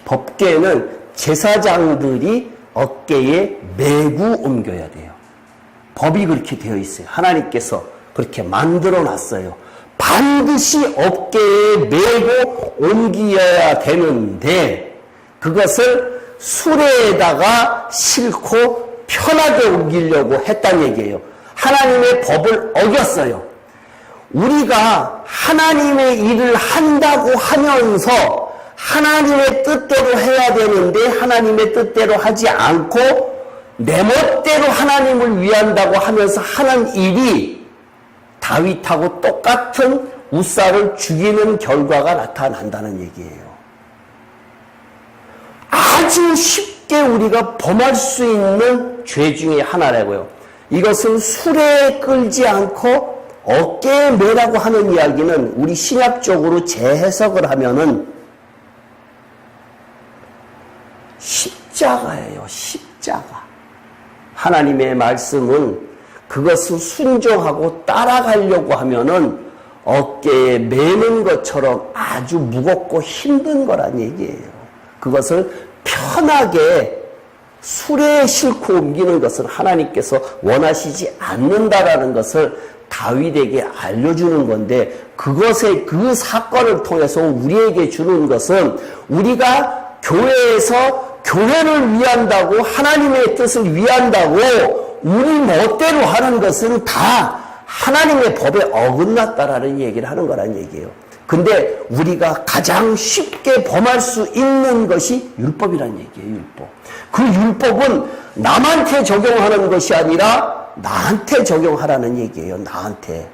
법궤는 제사장들이 어깨에 메고 옮겨야 돼요. 법이 그렇게 되어 있어요. 하나님께서 그렇게 만들어 놨어요. 반드시 어깨에 메고 옮겨야 되는데 그것을 수레에다가 싣고 편하게 옮기려고 했단 얘기예요. 하나님의 법을 어겼어요. 우리가 하나님의 일을 한다고 하면서 하나님의 뜻대로 해야 되는데 하나님의 뜻대로 하지 않고 내 멋대로 하나님을 위한다고 하면서 하는 일이 다윗하고 똑같은 우사를 죽이는 결과가 나타난다는 얘기예요. 아주 쉽게 우리가 범할 수 있는 죄 중에 하나라고요. 이것은 수레에 끌지 않고 어깨에 매라고 하는 이야기는 우리 신약적으로 재해석을 하면은 십자가예요. 십자가. 하나님의 말씀은 그것을 순종하고 따라가려고 하면은 어깨에 매는 것처럼 아주 무겁고 힘든 거란 얘기예요. 그것을 편하게 수레에 싣고 옮기는 것은 하나님께서 원하시지 않는다라는 것을 다윗에게 알려주는 건데 그것의 그 사건을 통해서 우리에게 주는 것은 우리가 교회에서 교회를 위한다고 하나님의 뜻을 위한다고 우리 멋대로 하는 것은 다 하나님의 법에 어긋났다라는 얘기를 하는 거란 얘기예요. 근데 우리가 가장 쉽게 범할 수 있는 것이 율법이란 얘기예요. 율법. 그 율법은 남한테 적용하는 것이 아니라 나한테 적용하라는 얘기예요. 나한테.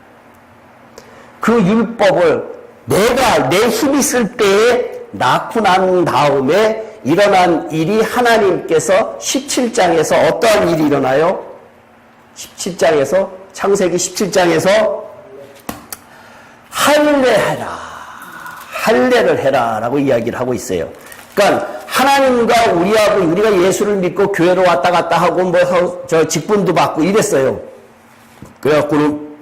그 율법을 내가 내 힘 있을 때에 낳고 난 다음에 일어난 일이 하나님께서 17장에서 어떠한 일이 일어나요? 17장에서 창세기 17장에서 할례해라. 할례를 해라 라고 이야기를 하고 있어요. 그러니까 하나님과 우리하고 우리가 예수를 믿고 교회로 왔다 갔다 하고 뭐 저 직분도 받고 이랬어요. 그래갖고는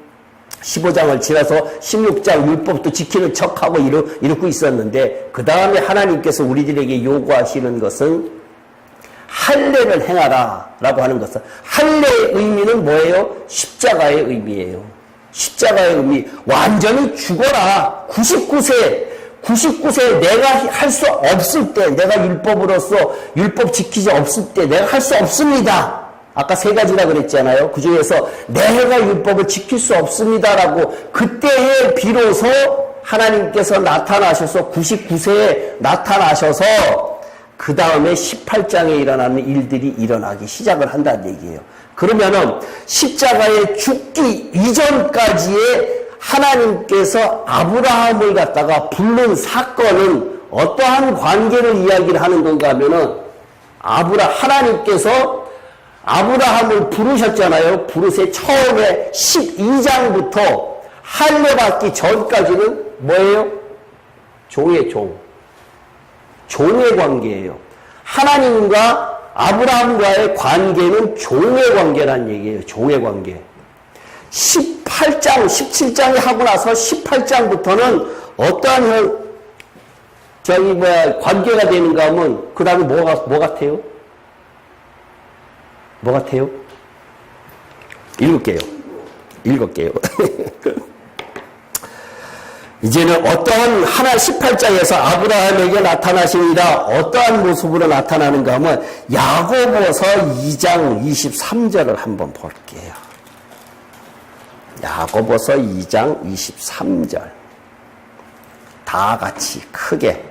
15장을 지나서 16장 율법도 지키는 척하고 이러고 있었는데 그 다음에 하나님께서 우리들에게 요구하시는 것은 할례를 행하라 라고 하는 것은 할례의 의미는 뭐예요? 십자가의 의미예요. 십자가의 의미 완전히 죽어라. 99세 내가 할 수 없을 때 내가 율법으로서 율법 지키지 없을 때 내가 할 수 없습니다. 아까 세 가지라 그랬잖아요. 그 중에서 내가 율법을 지킬 수 없습니다라고 그때에 비로소 하나님께서 나타나셔서 99세에 나타나셔서 그 다음에 18장에 일어나는 일들이 일어나기 시작을 한다는 얘기예요. 그러면은 십자가에 죽기 이전까지의 하나님께서 아브라함을 갖다가 부른 사건은 어떠한 관계를 이야기를 하는 건가 하면은 하나님께서 아브라함을 부르셨잖아요. 부르세 처음에 12장부터 할례 받기 전까지는 뭐예요? 종의 종. 종의 관계예요. 하나님과 아브라함과의 관계는 종의 관계란 얘기예요. 종의 관계. 17장이 하고 나서 18장부터는 어떠한 관계가 되는가 하면 그 다음에 뭐 같아요? 뭐 같아요? 읽을게요. 이제는 어떠한 18장에서 아브라함에게 나타나십니다. 어떠한 모습으로 나타나는가 하면 야고보서 2장 23절을 한번 볼게요. 야고보서 2장 23절 다 같이 크게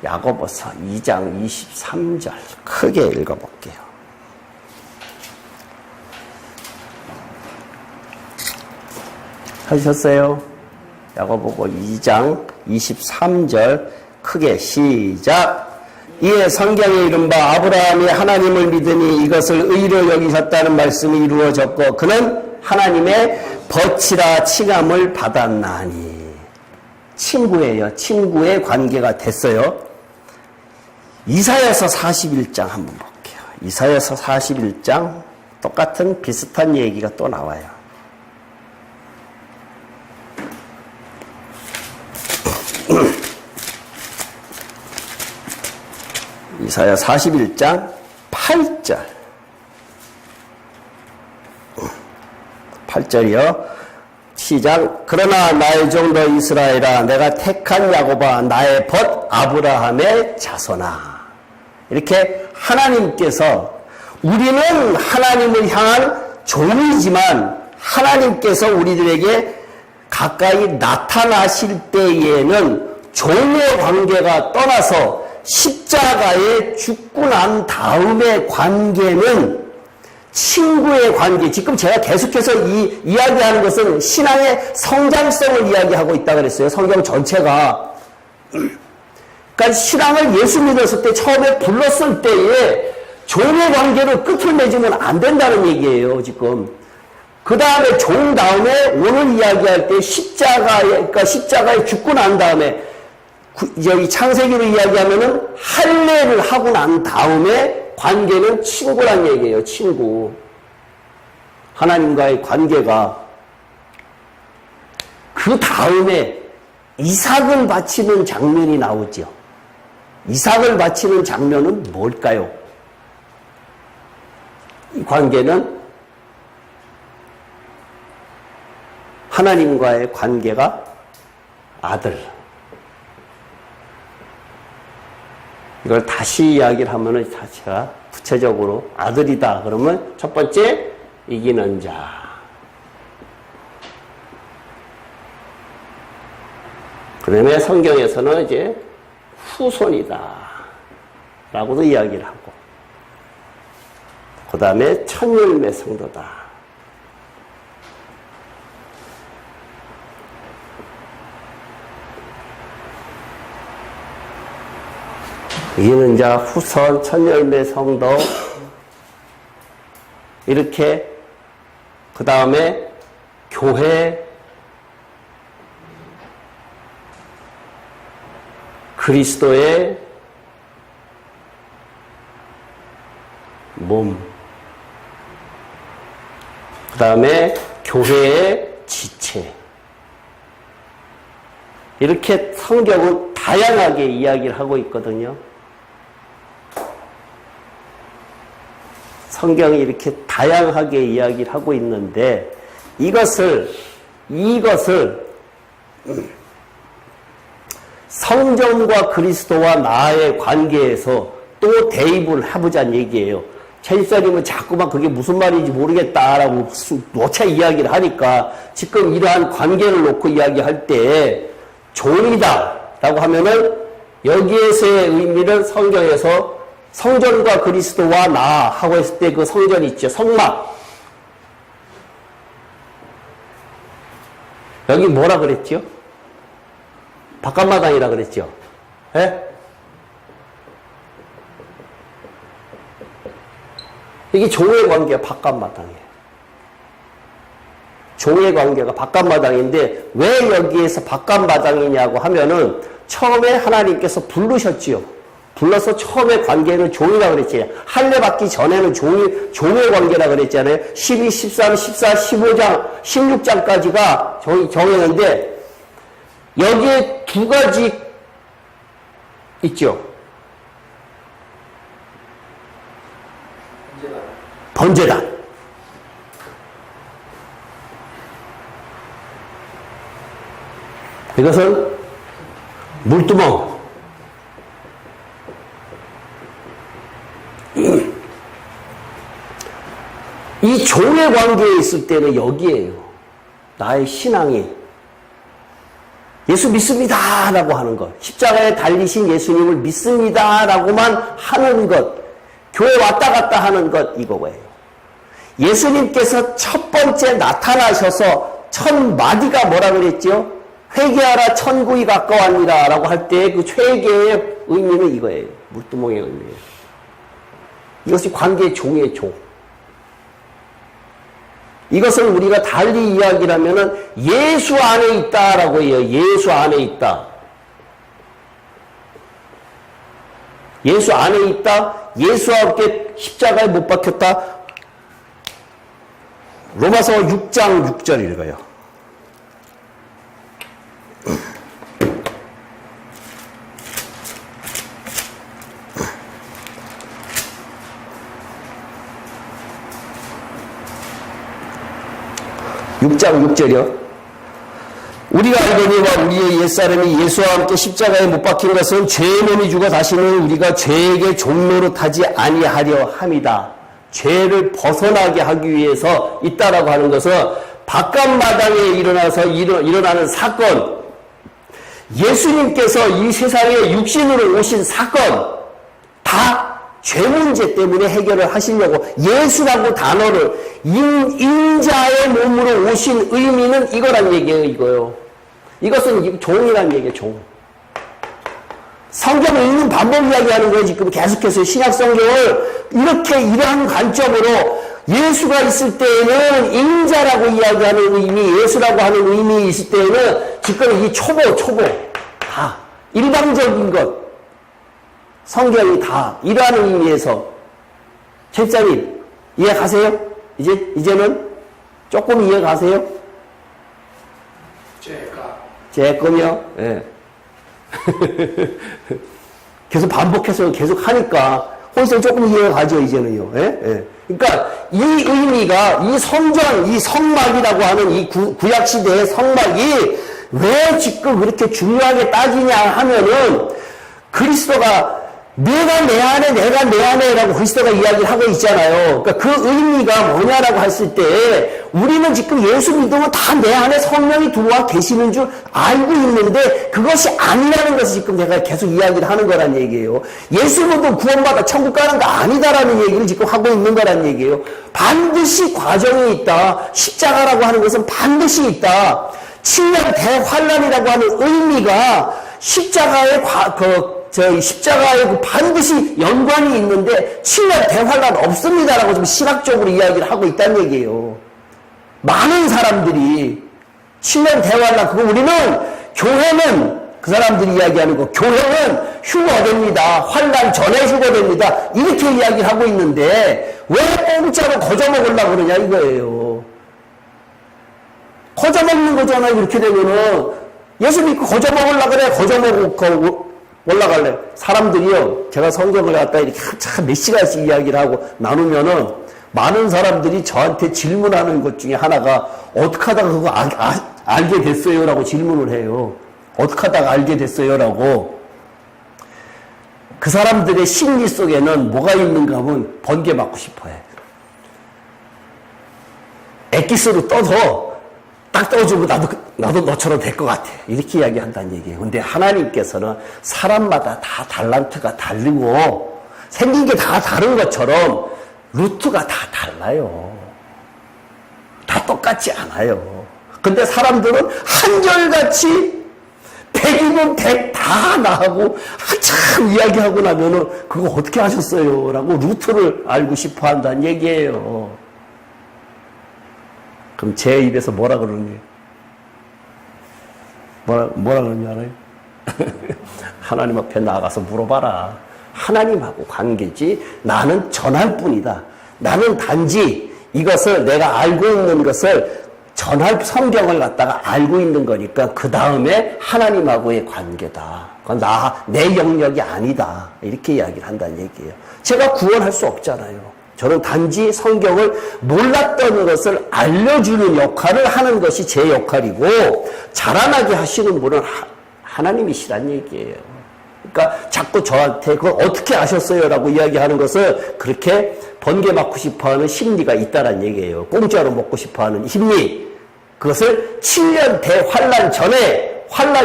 야고보서 2장 23절 크게 읽어볼게요. 하셨어요? 야고보서 2장 23절 크게 시작. 이에 성경에 이른바 아브라함이 하나님을 믿으니 이것을 의로 여기셨다는 말씀이 이루어졌고 그는 하나님의 벗이라 칭함을 받았나니. 친구예요. 친구의 관계가 됐어요. 이사야서 41장 한번 볼게요. 이사야서 41장 똑같은 비슷한 얘기가 또 나와요. 이사야 41장 8절. 8절이요. 시작. 그러나 나의 종도 이스라엘아 내가 택한 야곱아 나의 벗 아브라함의 자손아. 이렇게 하나님께서 우리는 하나님을 향한 종이지만 하나님께서 우리들에게 가까이 나타나실 때에는 종의 관계가 떠나서 십자가에 죽고 난 다음의 관계는 친구의 관계. 지금 제가 계속해서 이야기하는 것은 신앙의 성장성을 이야기하고 있다고 그랬어요. 성경 전체가. 그러니까 신앙을 예수 믿었을 때 처음에 불렀을 때에 종의 관계로 끝을 맺으면 안 된다는 얘기예요. 지금. 그 다음에 종 다음에 오늘 이야기할 때 십자가에 죽고 난 다음에 여기 창세기로 이야기하면은 할례를 하고 난 다음에 관계는 친구란 얘기예요. 친구. 하나님과의 관계가. 그 다음에 이삭을 바치는 장면이 나오죠. 이삭을 바치는 장면은 뭘까요? 이 관계는 하나님과의 관계가 아들. 이걸 다시 이야기를 하면은 자체가 구체적으로 아들이다. 그러면 첫 번째, 이기는 자. 그 다음에 성경에서는 이제 후손이다. 라고도 이야기를 하고. 그 다음에 천열매 성도다. 이기는 자, 후손, 천열매 성도. 이렇게 그 다음에 교회, 그리스도의 몸, 그 다음에 교회의 지체. 이렇게 성경은 다양하게 이야기를 하고 있거든요. 성경이 이렇게 다양하게 이야기를 하고 있는데 이것을 성전과 그리스도와 나의 관계에서 또 대입을 해보자는 얘기예요. 최집사님은 자꾸만 그게 무슨 말인지 모르겠다라고 노차 이야기를 하니까 지금 이러한 관계를 놓고 이야기할 때 종이다 라고 하면은 여기에서의 의미는 성경에서 성전과 그리스도와 나 하고 했을 때 그 성전 있죠. 성막. 여기 뭐라 그랬죠? 바깥마당이라 그랬죠. 예? 이게 종의 관계가 바깥마당이에요. 종의 관계가 바깥마당인데 왜 여기에서 바깥마당이냐고 하면은 처음에 하나님께서 부르셨지요. 불러서 처음에 관계는 종이라고 그랬잖아요. 할례 받기 전에는 종의 관계라고 그랬잖아요. 12, 13, 14, 15장, 16장까지가 정했는데 여기에 두 가지 있죠. 번제단. 이것은 물두멍. 이 종의 관계에 있을 때는 여기에요. 나의 신앙이 예수 믿습니다 라고 하는 것, 십자가에 달리신 예수님을 믿습니다 라고만 하는 것, 교회 왔다 갔다 하는 것, 이거예요. 예수님께서 첫 번째 나타나셔서 첫 마디가 뭐라 그랬죠? 회개하라 천국이 가까웠니라 라고 할 때 그 회개의 의미는 이거예요. 물두멍의 의미예요. 이것이 관계의 종이에요. 종. 이것을 우리가 달리 이야기를 하면은 예수 안에 있다라고 해요. 예수 안에 있다. 예수 안에 있다. 예수와 함께 십자가에 못 박혔다. 로마서 6장 6절 읽어요. (6장 6절이요) 우리가 알거니와 우리의 옛사람이 예수와 함께 십자가에 못 박힌 것은 죄의 몸이 죽어 다시는 우리가 죄에게 종로로 타지 아니하려 함이다. 죄를 벗어나게 하기 위해서 있다라고 하는 것은 바깥마당에 일어나는 사건, 예수님께서 이 세상에 육신으로 오신 사건 다 죄 문제 때문에 해결을 하시려고 예수라고 단어를 인자의 몸으로 오신 의미는 이거란 얘기예요. 이거요. 이것은 종이란 얘기예요. 종. 성경을 읽는 방법 이야기하는 거예요. 지금 계속해서 신약 성경을 이러한 관점으로 예수가 있을 때에는 인자라고 이야기하는 의미, 예수라고 하는 의미 있을 때에는 지금 이 초보 다 일방적인 것 성경이 다 이러한 의미에서 책사님 이해 가세요? 이제는 조금 이해 가세요? 제 거요? 예. 계속 반복해서 계속 하니까 훨씬 조금 이해가 가죠, 이제는요. 예? 예. 그러니까 이 의미가 이 성전, 이 성막이라고 하는 이 구약 시대의 성막이 왜 지금 그렇게 중요하게 따지냐 하면은 그리스도가 내가 내 안에라고 그리스도가 이야기를 하고 있잖아요. 그러니까 그 의미가 뭐냐라고 했을 때 우리는 지금 예수 믿으면 다 내 안에 성령이 들어와 계시는 줄 알고 있는데 그것이 아니라는 것을 지금 내가 계속 이야기를 하는 거란 얘기예요. 예수 믿으면 구원받아 천국 가는 거 아니다라는 얘기를 지금 하고 있는 거란 얘기예요. 반드시 과정이 있다. 십자가라고 하는 것은 반드시 있다. 7년 대환란이라고 하는 의미가 십자가의 십자가에 반드시 연관이 있는데 7년 대환란 없습니다라고 좀 신학적으로 이야기를 하고 있다는 얘기예요. 많은 사람들이 7년 대환란 그거 우리는 교회는 그 사람들이 이야기하는 거 교회는 휴거됩니다. 환란 전에 휴거됩니다. 이렇게 이야기를 하고 있는데 왜 공짜로 거저먹으려고 그러냐 이거예요. 거저먹는 거잖아요. 이렇게 되면은 예수 믿고 거저먹으려고 그래. 거저먹고 올라갈래. 사람들이요, 제가 성경을 갖다 이렇게 참 몇 시간씩 이야기를 하고 나누면은 많은 사람들이 저한테 질문하는 것 중에 하나가 어떻게 하다가 그거 알게 됐어요? 라고 질문을 해요. 어떻게 하다가 알게 됐어요? 라고. 그 사람들의 심리 속에는 뭐가 있는가 하면 번개 맞고 싶어 해. 엑기스로 떠서 딱 떠주고 나도 너처럼 될 것 같아. 이렇게 이야기한다는 얘기예요. 근데 하나님께서는 사람마다 다 달란트가 다르고 생긴 게 다 다른 것처럼 루트가 다 달라요. 다 똑같지 않아요. 근데 사람들은 한결같이 100이면 100 다 나하고 한참 이야기하고 나면은 그거 어떻게 하셨어요? 라고 루트를 알고 싶어 한다는 얘기예요. 그럼 제 입에서 뭐라 그러니? 뭐라 그러니 알아요? 하나님 앞에 나가서 물어봐라. 하나님하고 관계지 나는 전할 뿐이다. 나는 단지 이것을 내가 알고 있는 것을 전할 성경을 갖다가 알고 있는 거니까 그 다음에 하나님하고의 관계다. 그건 내 영역이 아니다. 이렇게 이야기를 한다는 얘기예요. 제가 구원할 수 없잖아요. 저는 단지 성경을 몰랐던 것을 알려주는 역할을 하는 것이 제 역할이고 자라나게 하시는 분은 하나님이시란 얘기예요. 그러니까 자꾸 저한테 그걸 어떻게 아셨어요? 라고 이야기하는 것을 그렇게 번개 맞고 싶어하는 심리가 있다는 얘기예요. 공짜로 먹고 싶어하는 심리. 그것을 7년 대환란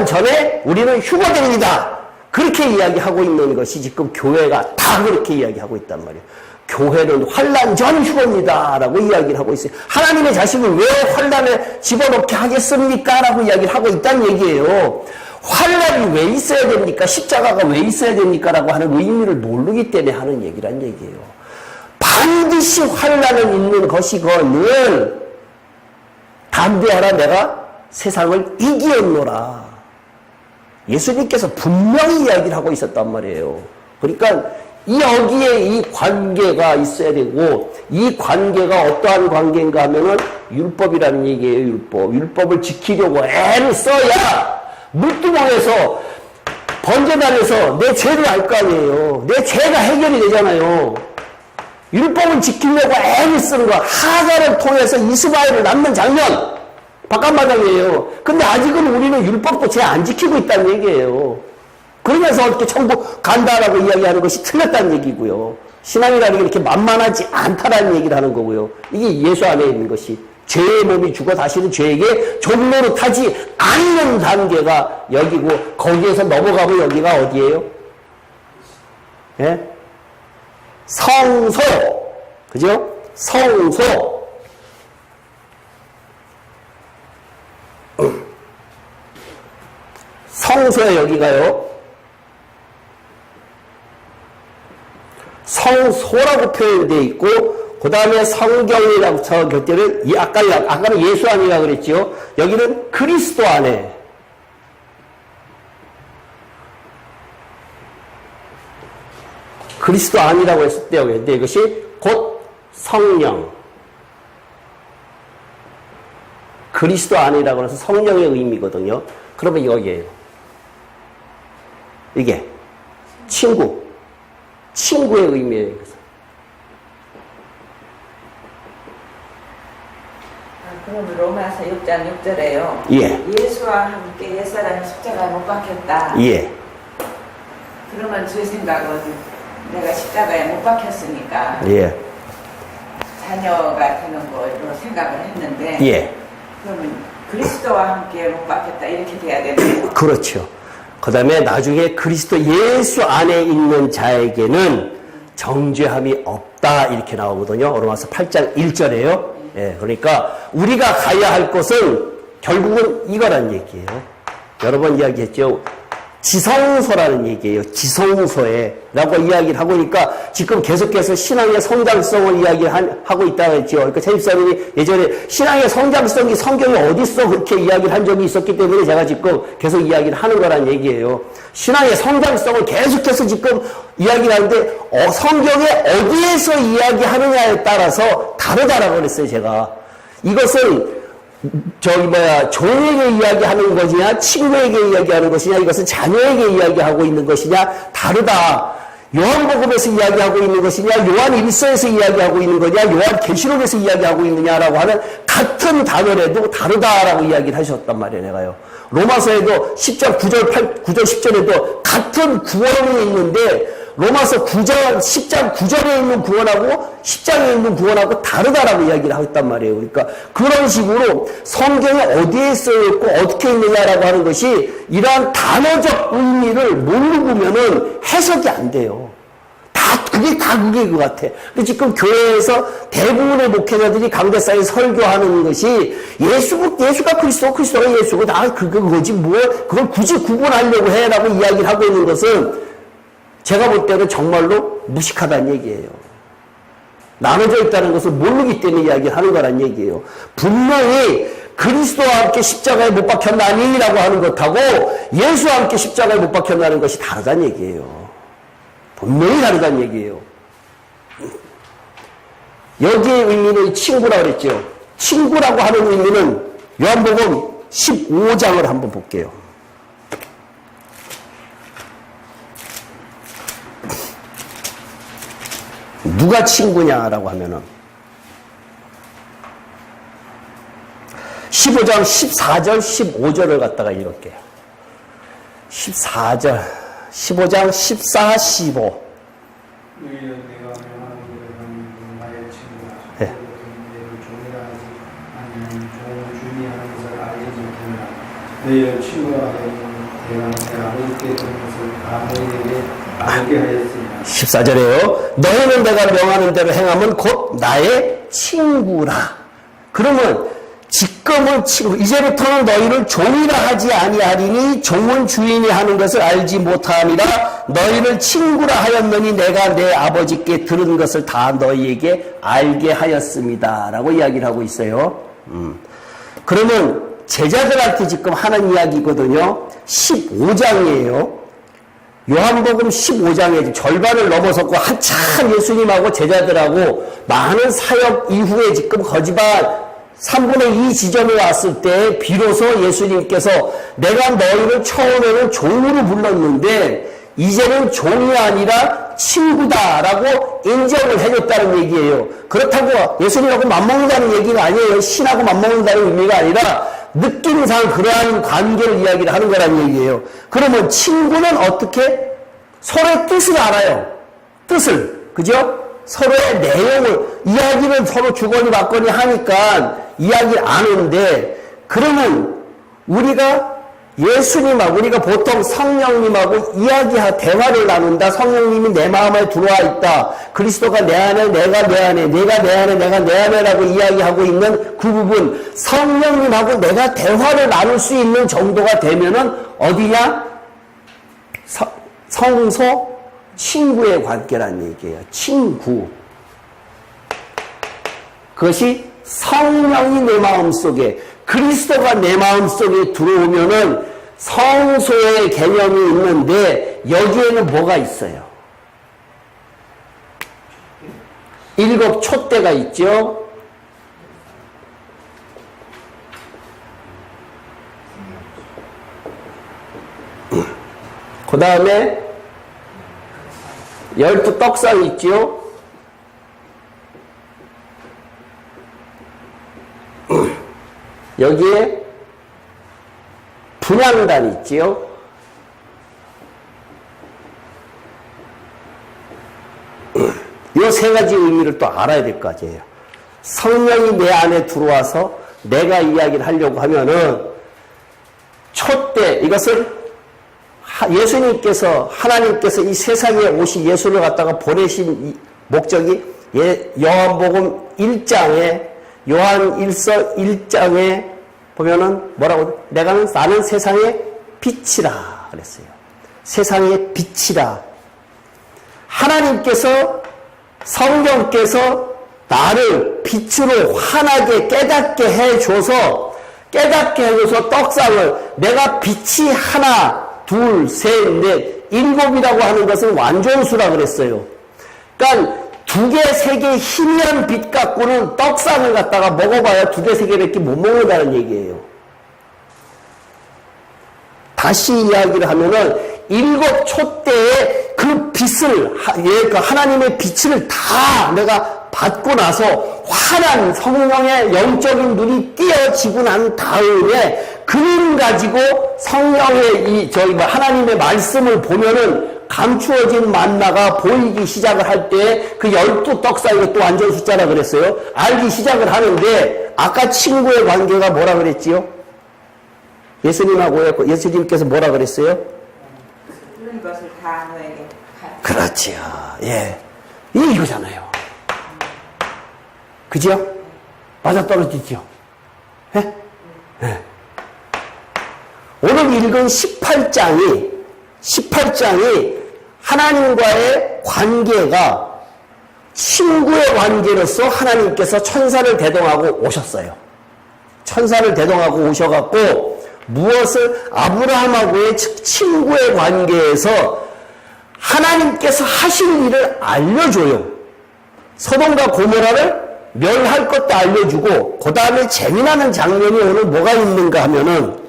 전에 우리는 휴거됩니다. 그렇게 이야기하고 있는 것이 지금 교회가 다 그렇게 이야기하고 있단 말이에요. 교회는 환난 전 휴거입니다 라고 이야기를 하고 있어요. 하나님의 자식을 왜 환난에 집어넣게 하겠습니까? 라고 이야기를 하고 있다는 얘기예요. 환난이 왜 있어야 됩니까? 십자가가 왜 있어야 됩니까? 라고 하는 의미를 모르기 때문에 하는 얘기란 얘기예요. 반드시 환난은 있는 것이거늘 담대하라, 내가 세상을 이기었노라. 예수님께서 분명히 이야기를 하고 있었단 말이에요. 그러니까 여기에 이 관계가 있어야 되고, 이 관계가 어떠한 관계인가 하면은 율법이라는 얘기예요. 율법을 지키려고 애를 써야 물두멍에서 번제단에서 내 죄를 알 거 아니에요. 내 죄가 해결이 되잖아요. 율법을 지키려고 애를 쓰는 거, 하가를 통해서 이스마엘을 낳는 장면, 바깥마당이에요. 근데 아직은 우리는 율법도 죄 안 지키고 있다는 얘기예요. 그러면서 어떻게 천국 간다라고 이야기하는 것이 틀렸다는 얘기고요. 신앙이라는 게 이렇게 만만하지 않다라는 얘기를 하는 거고요. 이게 예수 안에 있는 것이, 죄의 몸이 죽어 다시는 죄에게 종로로 타지 않는 단계가 여기고, 거기에서 넘어가고 여기가 어디예요? 예? 성소. 그죠? 성소. 성소에 여기가요. 성소라고 표현되어 있고, 그 다음에 성경이라고 저 곁에는 아까는 예수 안이라 그랬죠. 여기는 그리스도 안에. 그리스도 안이라고 했을 때요. 근데 이것이 곧 성령. 그리스도 안이라고 해서 성령의 의미거든요. 그러면 여기에요. 이게 친구. 친구의 의미예요. 이것은. 그럼 로마서 6장 6절에요. 예. 예수와 함께 옛사람이 십자가에 못 박혔다. 예. 그러면 제 생각은 내가 십자가에 못 박혔으니까 예. 자녀가 되는 걸로 생각을 했는데 예. 그러면 그리스도와 함께 못 박혔다 이렇게 돼야 되네요. 그렇죠. 그 다음에 나중에 그리스도 예수 안에 있는 자에게는 정죄함이 없다 이렇게 나오거든요. 로마서 8장 1절에요. 예, 그러니까 우리가 가야 할 곳은 결국은 이거란 얘기예요. 여러 번 이야기했죠. 지성소라는 얘기예요. 지성소에 라고 이야기를 하고 있으니까 지금 계속해서 신앙의 성장성을 이야기하고 있다고 했죠. 그러니까 세입사님이 예전에 신앙의 성장성이 성경에 어딨어 그렇게 이야기를 한 적이 있었기 때문에 제가 지금 계속 이야기를 하는 거란 얘기예요. 신앙의 성장성을 계속해서 지금 이야기를 하는데 성경에 어디에서 이야기하느냐에 따라서 다르다라고 그랬어요. 제가. 이것은 종에게 이야기하는 것이냐, 친구에게 이야기하는 것이냐, 이것은 자녀에게 이야기하고 있는 것이냐, 다르다. 요한복음에서 이야기하고 있는 것이냐, 요한 일서에서 이야기하고 있는 거냐, 요한 계시록에서 이야기하고 있느냐라고 하는 같은 단어라도 다르다라고 이야기를 하셨단 말이에요, 내가요. 로마서에도 10장 9절 10절에도 같은 구원이 있는데, 로마서 9장, 10장 9절에 있는 구원하고 10장에 있는 구원하고 다르다라고 이야기를 하고 있단 말이에요. 그러니까 그런 식으로 성경에 어디에 쓰여있고 어떻게 있느냐라고 하는 것이 이러한 단어적 의미를 모르고 보면은 해석이 안 돼요. 그게 것 같아. 근데 지금 교회에서 대부분의 목회자들이 강대상에 설교하는 것이 예수가 그리스도, 그리스도가 예수고 그거지 그걸 굳이 구분하려고 해라고 이야기를 하고 있는 것은 제가 볼 때는 정말로 무식하다는 얘기예요. 나눠져 있다는 것을 모르기 때문에 이야기를 하는 거란 얘기예요. 분명히 그리스도와 함께 십자가에 못 박혔나니? 라고 하는 것하고 예수와 함께 십자가에 못 박혔나는 것이 다르다는 얘기예요. 분명히 다르다는 얘기예요. 여기의 의미는 친구라고 그랬죠. 친구라고 하는 의미는 요한복음 15장을 한번 볼게요. 누가 친구냐라고 하면은 15장 14절 15절을 갖다가 읽을게요. 14절 15장 14, 15 네. 너희를 친구라 하여 내가 내 아버지께 드린 것을 다 너희에게 알게 하였으니라. 14절에요. 너희는 내가 명하는 대로 행하면 곧 나의 친구라. 그러면 지금은 친구, 이제부터는 너희를 종이라 하지 아니하리니 종은 주인이 하는 것을 알지 못함이라. 너희를 친구라 하였느니 내가 내 아버지께 들은 것을 다 너희에게 알게 하였습니다. 라고 이야기를 하고 있어요. 그러면 제자들한테 지금 하는 이야기거든요. 15장이에요. 요한복음 15장에 절반을 넘어섰고 한참 예수님하고 제자들하고 많은 사역 이후에 지금 거지반 3분의 2 지점에 왔을 때 비로소 예수님께서 내가 너희를 처음에는 종으로 불렀는데 이제는 종이 아니라 친구다라고 인정을 해줬다는 얘기예요. 그렇다고 예수님하고 맞먹는다는 얘기가 아니에요. 신하고 맞먹는다는 의미가 아니라 느낌상 그러한 관계를 이야기를 하는 거라는 얘기예요. 그러면 친구는 어떻게? 서로의 뜻을 알아요. 뜻을. 그죠? 서로의 내용을, 이야기는 서로 주거니 받거니 하니까 이야기를 아는데, 그러면 우리가 예수님하고, 우리가 보통 성령님하고 대화를 나눈다. 성령님이 내 마음에 들어와 있다. 그리스도가 내 안에, 내가 내 안에, 내가 내 안에, 내가 내 안에라고 이야기하고 있는 그 부분, 성령님하고 내가 대화를 나눌 수 있는 정도가 되면은 어디냐? 성소 친구의 관계란 얘기예요. 친구. 그것이 성령이 내 마음속에, 그리스도가 내 마음속에 들어오면은 성소의 개념이 있는데 여기에는 뭐가 있어요? 7 촛대가 있죠. 그 다음에 12 떡상 있죠. 여기에 분향단 있지요. 이 3가지 의미를 또 알아야 될 거예요. 성령이 내 안에 들어와서 내가 이야기를 하려고 하면은 촛대, 이것을 예수님께서, 하나님께서 이 세상에 오신 예수를 갖다가 보내신 목적이 요한복음 1장에, 요한 1서 1장에 보면은 뭐라고, 나는 세상의 빛이라 그랬어요. 세상의 빛이라. 하나님께서, 성령께서 나를 빛으로 환하게 깨닫게 해줘서 떡상을, 내가 빛이 하나, 둘, 셋, 넷, 7이라고 하는 것은 완전수라 그랬어요. 그러니까 2개, 3개 희미한 빛 갖고는 떡상을 갖다가 먹어봐야 2개, 3개밖에 못 먹는다는 얘기예요. 다시 이야기를 하면은 7 촛대의 그 빛을, 그 하나님의 빛을 다 내가 받고 나서 환한 성령의 영적인 눈이 띄어지고 난 다음에 그림 가지고 성령의 하나님의 말씀을 보면은 감추어진 만나가 보이기 시작을 할 때 그 12 떡상이 또 완전 숫자라 그랬어요. 알기 시작을 하는데 아까 친구의 관계가 뭐라 그랬지요? 예수님께서 뭐라 그랬어요? 그런 것을 다 너에게. 그렇지요. 예. 이거잖아요. 그죠? 맞아 떨어지죠? 예? 예. 오늘 읽은 18장이 하나님과의 관계가 친구의 관계로서 하나님께서 천사를 대동하고 오셨어요. 천사를 대동하고 오셔갖고 무엇을 아브라함하고의 친구의 관계에서 하나님께서 하실 일을 알려줘요. 소돔과 고모라를 멸할 것도 알려주고, 그 다음에 재미나는 장면이 오늘 뭐가 있는가 하면은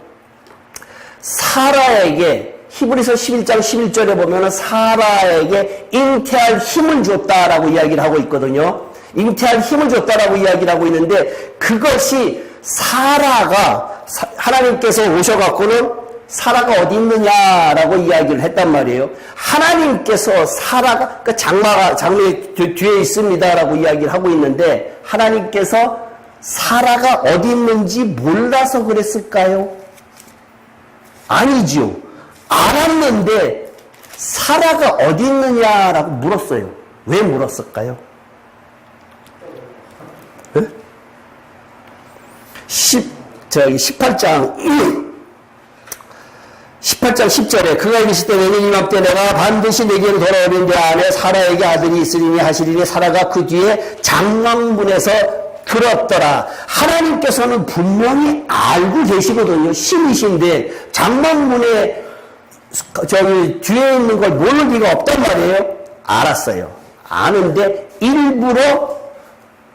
사라에게, 히브리서 11장 11절에 보면은 사라에게 잉태할 힘을 줬다라고 이야기를 하고 있거든요. 잉태할 힘을 줬다라고 이야기를 하고 있는데, 그것이 사라가, 하나님께서 오셔갖고는 사라가 어디 있느냐라고 이야기를 했단 말이에요. 하나님께서 사라가, 그 장례 뒤에 있습니다라고 이야기를 하고 있는데, 하나님께서 사라가 어디 있는지 몰라서 그랬을까요? 아니죠. 알았는데 사라가 어디 있느냐라고 물었어요. 왜 물었을까요? 네? 18장 10절에 그가 이르시되 내년 이맘때 내가 반드시 내게로 돌아오는 데 안에 사라에게 아들이 있으리니 하시리니 사라가 그 뒤에 장막문에서 들었더라. 하나님께서는 분명히 알고 계시거든요. 신이신데 장막문에 뒤에 있는 걸 모를 리가 없단 말이에요. 알았어요. 아는데 일부러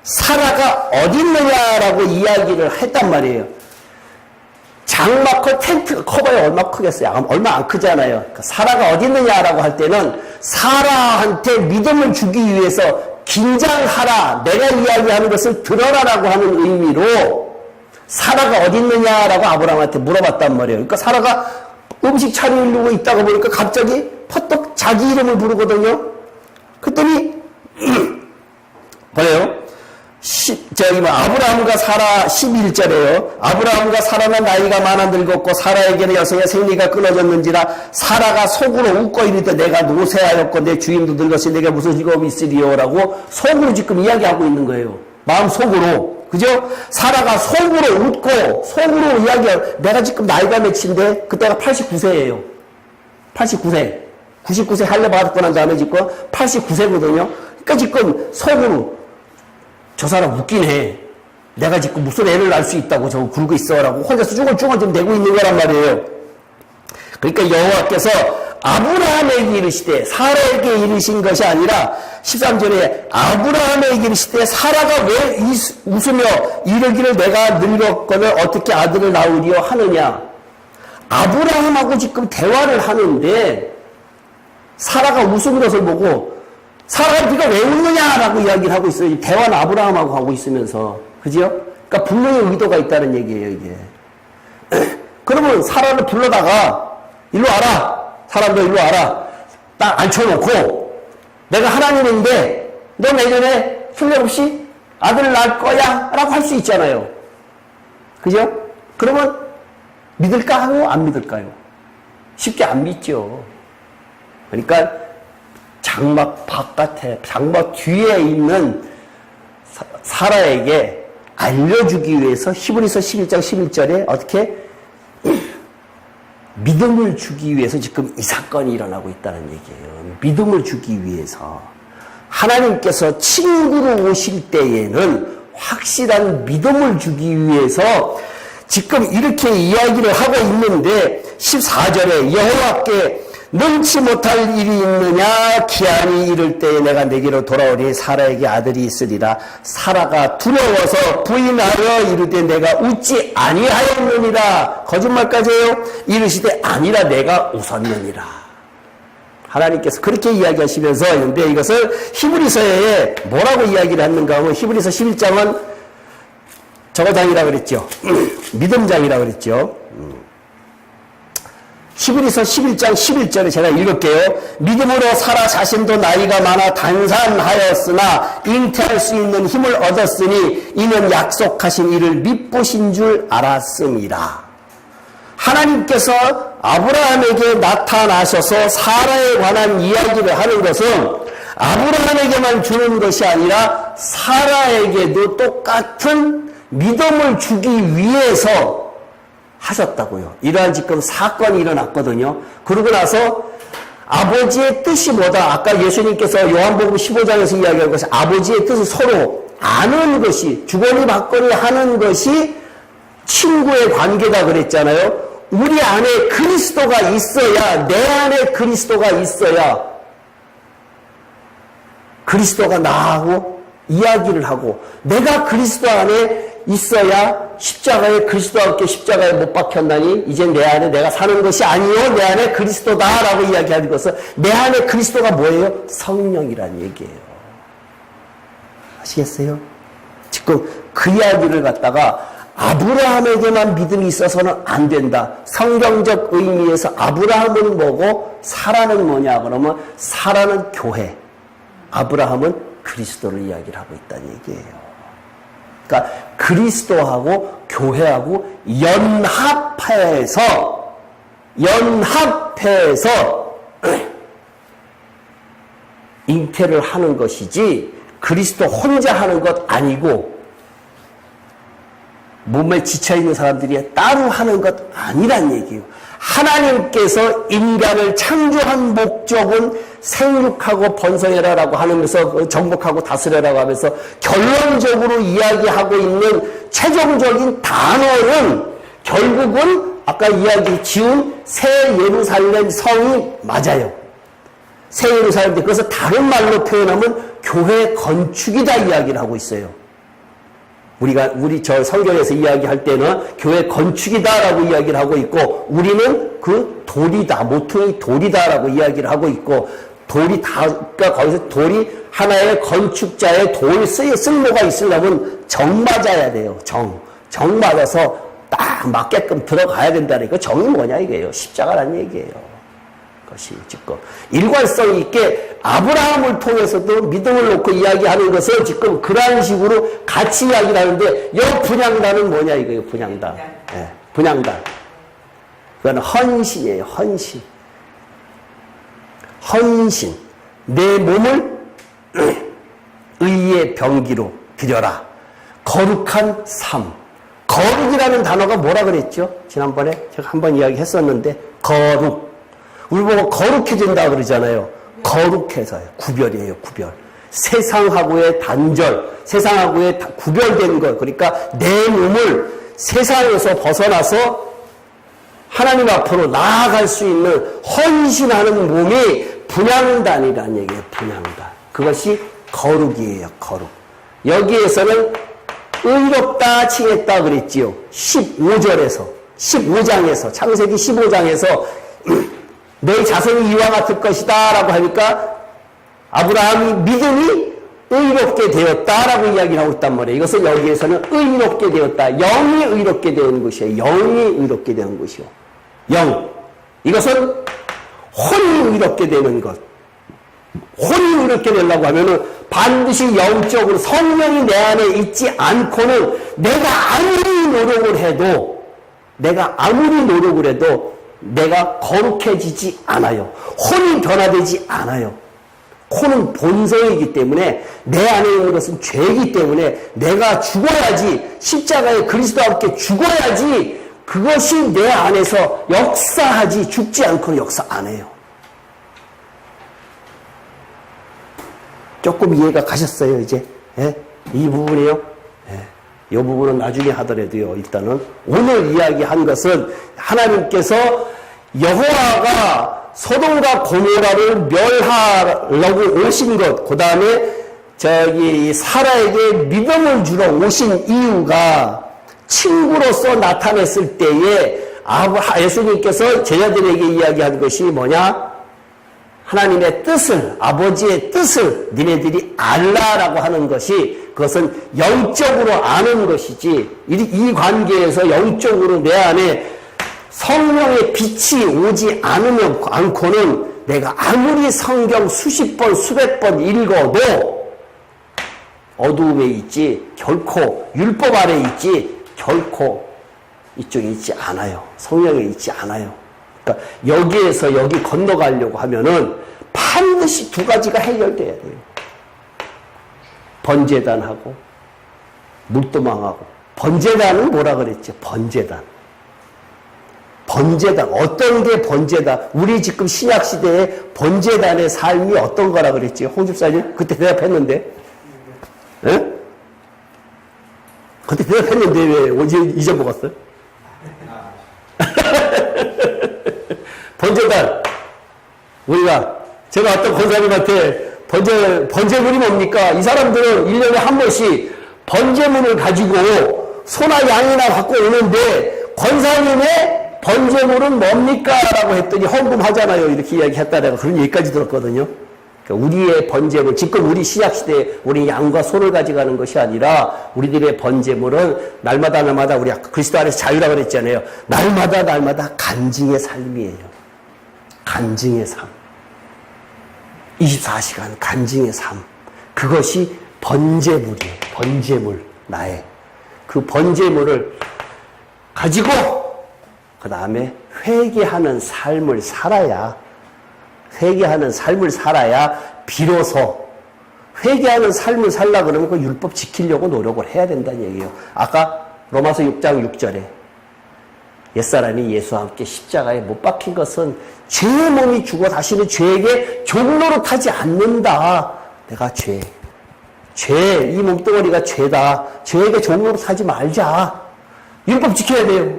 사라가 어디 있느냐라고 이야기를 했단 말이에요. 장막 텐트 커버가 얼마 크겠어요? 얼마 안 크잖아요. 그러니까 사라가 어디 있느냐라고 할 때는 사라한테 믿음을 주기 위해서 긴장하라, 내가 이야기하는 것을 들어라라고 하는 의미로 사라가 어디 있느냐라고 아브라함한테 물어봤단 말이에요. 그러니까 사라가 음식 차리려고 있다가 보니까 갑자기 퍼떡 자기 이름을 부르거든요. 그랬더니 뭐래요? 아브라함과 사라 11절에요. 아브라함과 사라는 나이가 많아 늙었고 사라에게는 여성의 생리가 끊어졌는지라 사라가 속으로 웃고 이르되 내가 노쇠하였고 내 주인도 늙었으니 내게 무슨 직업이 있으리요라고 속으로 지금 이야기하고 있는 거예요. 마음 속으로. 그죠? 사라가 속으로 웃고 속으로 이야기하고 내가 지금 나이가 몇인데 그때가 89세예요. 89세. 99세 할례 받고 난 다음에 지금 89세거든요. 그러니까 지금 속으로 저 사람 웃긴 해. 내가 지금 무슨 애를 낳을 수 있다고 저거 굴고 있어라고 혼자서 쭈글쭈글 좀 대고 있는 거란 말이에요. 그러니까 여호와께서 아브라함에게 이르시되 사라에게 이르신 것이 아니라 13절에 아브라함에게 이르시되 사라가 왜 웃으며 이르기를 내가 늙었거늘 어떻게 아들을 낳으리요 하느냐. 아브라함하고 지금 대화를 하는데 사라가 웃은 것을 보고 사라가 네가 왜 웃느냐라고 이야기를 하고 있어요. 대화는 아브라함하고 하고 있으면서. 그죠? 그러니까 분명히 의도가 있다는 얘기예요, 이게. 그러면 사라를 불러다가 일로 와라. 사람도 일로 와라. 딱 앉혀놓고 내가 하나님인데 너 내년에 훈련 없이 아들을 낳을 거야 라고 할 수 있잖아요. 그죠? 그러면 믿을까요? 안 믿을까요? 쉽게 안 믿죠. 그러니까 장막 바깥에, 장막 뒤에 있는 사라에게 알려주기 위해서 히브리서 11장 11절에 어떻게 믿음을 주기 위해서 지금 이 사건이 일어나고 있다는 얘기예요. 믿음을 주기 위해서. 하나님께서 친구로 오실 때에는 확실한 믿음을 주기 위해서 지금 이렇게 이야기를 하고 있는데 14절에 여호와께 능치 못할 일이 있느냐 기한이 이를 때에 내가 내게로 돌아오니 사라에게 아들이 있으리라. 사라가 두려워서 부인하여 이르되 내가 웃지 아니하였느니라. 거짓말까지 해요. 이르시되 아니라 내가 웃었느니라. 하나님께서 그렇게 이야기하시면서 근데 이것을 히브리서에 뭐라고 이야기를 했는가 하면 히브리서 11장은 저거장이라 그랬죠. 믿음장이라 그랬죠. 히브리서 11장 11절에 제가 읽을게요. 믿음으로 사라 자신도 나이가 많아 단산하였으나 잉태할 수 있는 힘을 얻었으니 이는 약속하신 이를 믿보신 줄 알았습니다. 하나님께서 아브라함에게 나타나셔서 사라에 관한 이야기를 하는 것은 아브라함에게만 주는 것이 아니라 사라에게도 똑같은 믿음을 주기 위해서 하셨다고요. 이러한 지금 사건이 일어났거든요. 그러고 나서 아버지의 뜻이 뭐다? 아까 예수님께서 요한복음 15장에서 이야기한 것이 아버지의 뜻을 서로 아는 것이 주거니 받거니 하는 것이 친구의 관계다 그랬잖아요. 우리 안에 그리스도가 있어야 내 안에 그리스도가 있어야 그리스도가 나하고 이야기를 하고 내가 그리스도 안에 있어야 십자가에 그리스도와 함께 십자가에 못 박혔나니 이제 내 안에 내가 사는 것이 아니요 내 안에 그리스도다라고 이야기하는 것은 내 안에 그리스도가 뭐예요? 성령이라는 얘기예요. 아시겠어요? 지금 그 이야기를 갖다가 아브라함에게만 믿음이 있어서는 안 된다. 성경적 의미에서 아브라함은 뭐고 사라는 뭐냐 그러면 사라는 교회, 아브라함은 그리스도를 이야기를 하고 있다는 얘기예요. 그러니까 그리스도하고 교회하고 연합해서 연합해서 잉태를 하는 것이지 그리스도 혼자 하는 것 아니고 몸에 지쳐있는 사람들이 따로 하는 것 아니란 얘기예요. 하나님께서 인간을 창조한 목적은 생육하고 번성해라라고 하면서 정복하고 다스려라고 하면서 결론적으로 이야기하고 있는 최종적인 단어는 결국은 아까 이야기 지은 새 예루살렘 성이 맞아요. 새 예루살렘, 그래서 다른 말로 표현하면 교회 건축이다 이야기를 하고 있어요. 우리 저 성경에서 이야기할 때는 교회 건축이다라고 이야기를 하고 있고, 우리는 그 돌이다, 모퉁이 돌이다라고 이야기를 하고 있고, 돌이 다, 그러니까 거기서 돌이 하나의 건축자의 돌 쓸모가 있으려면 정 맞아야 돼요. 정 맞아서 딱 맞게끔 들어가야 된다니까. 정이 뭐냐 이게요. 십자가라는 얘기예요. 것이 지금 일관성 있게 아브라함을 통해서도 믿음을 놓고 이야기하는 것은 지금 그런 식으로 같이 이야기를 하는데, 여 분양단은 뭐냐 이거예요. 분양단. 네, 분양단. 그건 헌신이에요. 헌신. 내 몸을 의의 병기로 드려라. 거룩한 삶. 거룩이라는 단어가 뭐라 그랬죠? 지난번에 제가 한번 이야기했었는데, 거룩. 우리 보고 거룩해진다 그러잖아요. 거룩해서요. 구별이에요. 구별. 세상하고의 단절, 세상하고의 구별된 것. 그러니까 내 몸을 세상에서 벗어나서 하나님 앞으로 나아갈 수 있는 헌신하는 몸이 분향단이라는 얘기예요. 분향단. 그것이 거룩이에요. 거룩. 여기에서는 의롭다 칭했다 그랬지요. 15장에서 창세기 15장에서 내 자손이 이와 같을 것이다 라고 하니까 아브라함이 믿음이 의롭게 되었다라고 이야기를 하고 있단 말이에요. 이것은 여기에서는 의롭게 되었다. 영이 의롭게 되는 것이에요. 영이 의롭게 되는 것이요. 영. 이것은 혼이 의롭게 되는 것. 혼이 의롭게 되려고 하면은 반드시 영적으로 성령이 내 안에 있지 않고는 내가 아무리 노력을 해도 내가 거룩해지지 않아요. 혼이 변화되지 않아요. 혼은 본성이기 때문에 내 안에 있는 것은 죄이기 때문에 내가 죽어야지, 십자가에 그리스도와 함께 죽어야지 그것이 내 안에서 역사하지, 죽지 않고는 역사 안 해요. 조금 이해가 가셨어요 이제? 예? 이 부분이요? 예. 이 부분은 나중에 하더라도요. 일단은 오늘 이야기한 것은 하나님께서 여호와가 소돔과 고모라를 멸하려고 오신 것, 그 다음에 사라에게 믿음을 주러 오신 이유가 친구로서 나타냈을 때에 예수님께서 제자들에게 이야기한 것이 뭐냐? 하나님의 뜻을, 아버지의 뜻을 니네들이 알라라고 하는 것이, 그것은 영적으로 아는 것이지, 이 관계에서 영적으로 내 안에 성령의 빛이 오지 않고는 내가 아무리 성경 수십 번, 수백 번 읽어도 어두움에 있지, 결코 율법 아래 있지, 결코 이쪽에 있지 않아요. 성령에 있지 않아요. 그러니까 여기에서 여기 건너가려고 하면은 반드시 두 가지가 해결돼야 돼요. 번제단하고 물도망하고. 번제단은 뭐라 그랬죠? 번제단. 어떤 게 번제단? 우리 지금 신약시대에 번제단의 삶이 어떤 거라 그랬지? 홍 집사님? 그때 대답했는데. 예? 그때 대답했는데 왜 잊어먹었어요? 번제단. 제가 어떤 권사님한테 번제물이 뭡니까? 이 사람들은 1년에 한 번씩 번제물을 가지고 소나 양이나 갖고 오는데, 권사님의 번제물은 뭡니까? 라고 했더니 헌금하잖아요. 이렇게 이야기했다. 내가 그런 얘기까지 들었거든요. 그러니까 우리의 번제물, 지금 우리 신약시대에 우리 양과 소를 가져가는 것이 아니라 우리들의 번제물은 날마다 우리 그리스도 안에서 자유라고 그랬잖아요. 날마다 간증의 삶이에요. 간증의 삶. 24시간 간증의 삶. 그것이 번제물이에요. 번제물. 나의. 그 번제물을 가지고 그 다음에 회개하는 삶을 살아야 비로소 회개하는 삶을 살라 그러면 그 율법 지키려고 노력을 해야 된다는 얘기예요. 아까 로마서 6장 6절에 옛사람이 예수와 함께 십자가에 못 박힌 것은 죄의 몸이 죽어 다시는 죄에게 종노릇하지 않는다. 내가 이 몸뚱어리가 죄다. 죄에게 종노릇하지 말자. 율법 지켜야 돼요.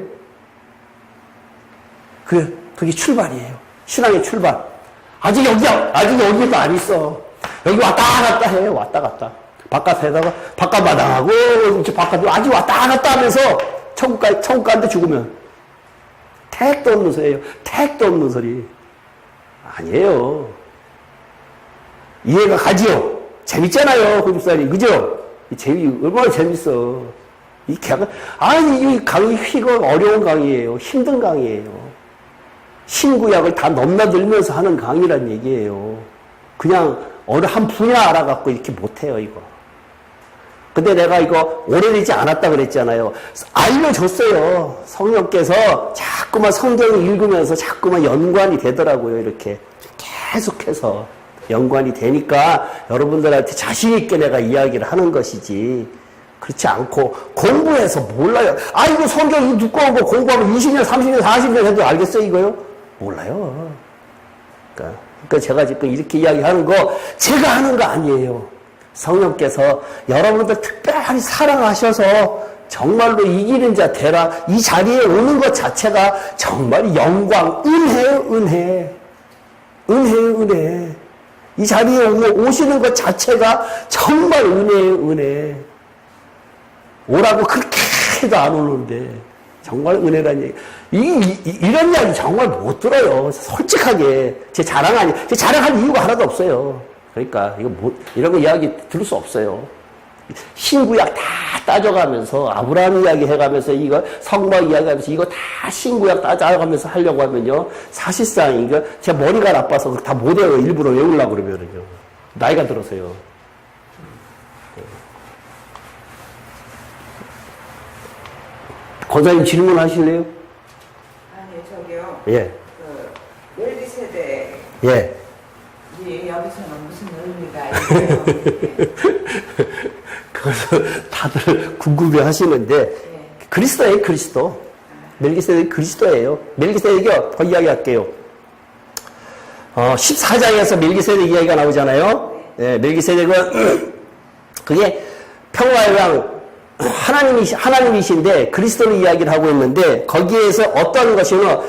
그게 출발이에요. 신앙의 출발. 아직 여기도 안 있어. 여기 왔다 갔다 해. 왔다 갔다. 바깥 마당하고 바깥으로 아직 왔다 갔다 하면서 천국 가는데 죽으면 택도 없는 소리예요. 택도 없는 소리. 아니에요. 이해가 가지요. 재밌잖아요. 그 집사님. 그죠? 얼마나 재밌어. 이 강의 휘가 어려운 강의예요. 힘든 강의예요. 신구약을 다 넘나들면서 하는 강의란 얘기예요. 그냥 어느 한 분야 알아갖고 이렇게 못해요, 이거. 근데 내가 이거 오래되지 않았다 그랬잖아요. 알려줬어요. 성령께서 자꾸만 성경을 읽으면서 자꾸만 연관이 되더라고요. 이렇게 계속해서 연관이 되니까 여러분들한테 자신있게 내가 이야기를 하는 것이지. 그렇지 않고 공부해서 몰라요. 이거 성경 이거 두꺼운 거 공부하면 20년, 30년, 40년 해도 알겠어요, 이거요? 몰라요. 그러니까 제가 지금 이렇게 이야기하는 거 제가 하는 거 아니에요. 성령께서 여러분들 특별히 사랑하셔서 정말로 이기는 자 되라. 이 자리에 오는 것 자체가 정말 영광, 은혜. 이 자리에 오시는 것 자체가 정말 은혜. 오라고 그렇게 해도 안 오는데 정말 은혜란 얘기. 이런 이야기 정말 못 들어요. 솔직하게. 제 자랑할 이유가 하나도 없어요. 그러니까 이런 거 이야기 들을 수 없어요. 신구약 다 따져가면서 아브라함 이야기 해가면서 이거 성막 이야기 하면서 이거 다 신구약 따져가면서 하려고 하면요. 사실상 이거 제 머리가 나빠서 다 못해요. 일부러 외우려고 그러면은요. 나이가 들어서요. 권사님 질문하실래요? 아니 저기요. 예. 멜기세덱. 예. 여기서는 무슨 의미가 있어요? 그것을 다들 궁금해 하시는데, 그리스도예요, 그리스도. 멜기세덱이 그리스도예요. 멜기세덱이 더 이야기할게요. 14장에서 멜기세덱 이야기가 나오잖아요. 예, 멜기세덱은, 그게 평화의 왕, 하나님이신데, 그리스도를 이야기를 하고 있는데, 거기에서 어떤 것이면,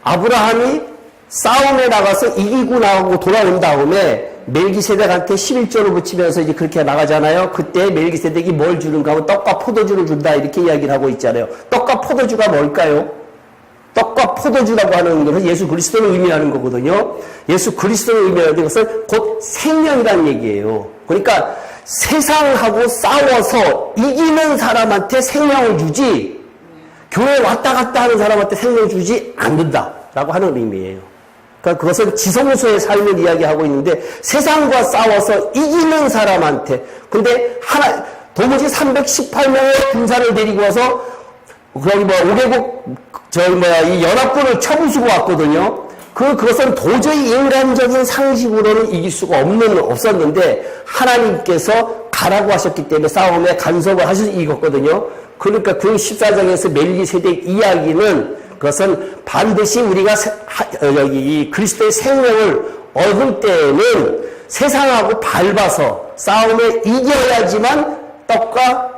아브라함이 싸움에 나가서 이기고 나오고 돌아온 다음에 멜기세덱한테 11조를 붙이면서 이제 그렇게 나가잖아요. 그때 멜기세덱이 뭘 주는가 하면 떡과 포도주를 준다 이렇게 이야기를 하고 있잖아요. 떡과 포도주가 뭘까요? 떡과 포도주라고 하는 것은 예수 그리스도를 의미하는 거거든요. 예수 그리스도를 의미하는 것은 곧 생명이라는 얘기예요. 그러니까 세상하고 싸워서 이기는 사람한테 생명을 주지 교회 왔다 갔다 하는 사람한테 생명을 주지 않는다라고 하는 의미예요. 그러니까 그것은 지성소의 삶을 이야기하고 있는데 세상과 싸워서 이기는 사람한테 근데 도무지 318명의 군사를 데리고 와서 거기 5개국 이 연합군을 쳐부수고 왔거든요. 그것은 도저히 인간적인 상식으로는 이길 수가 없었는데 하나님께서 가라고 하셨기 때문에 싸움에 간섭을 하셔서 이겼거든요. 그러니까 그 14장에서 멜기세덱 이야기는 그것은 반드시 우리가 이 그리스도의 생명을 얻을 때에는 세상하고 밟아서 싸움에 이겨야지만 떡과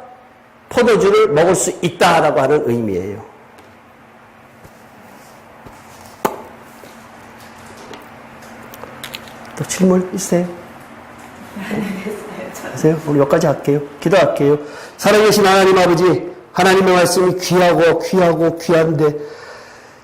포도주를 먹을 수 있다라고 하는 의미예요. 또 질문 있으세요? 하세요? 오늘 여기까지 할게요. 기도할게요. 살아계신 하나님 아버지, 하나님의 말씀이 귀하고 귀한데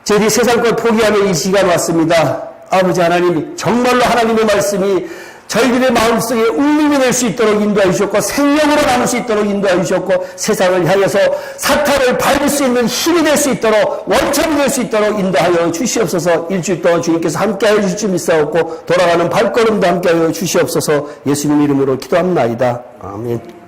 저희들이 세상 걸 포기하는 이 시간 왔습니다. 아버지 하나님, 정말로 하나님의 말씀이 저희들의 마음속에 울림이 될 수 있도록 인도해 주셨고 생명으로 남을 수 있도록 인도해 주셨고 세상을 향해서 사탄을 밟을 수 있는 힘이 될 수 있도록 원천이 될 수 있도록 인도하여 주시옵소서. 일주일 동안 주님께서 함께하여 주실 줄 믿사옵고 돌아가는 발걸음도 함께하여 주시옵소서. 예수님 이름으로 기도합나이다. 아멘.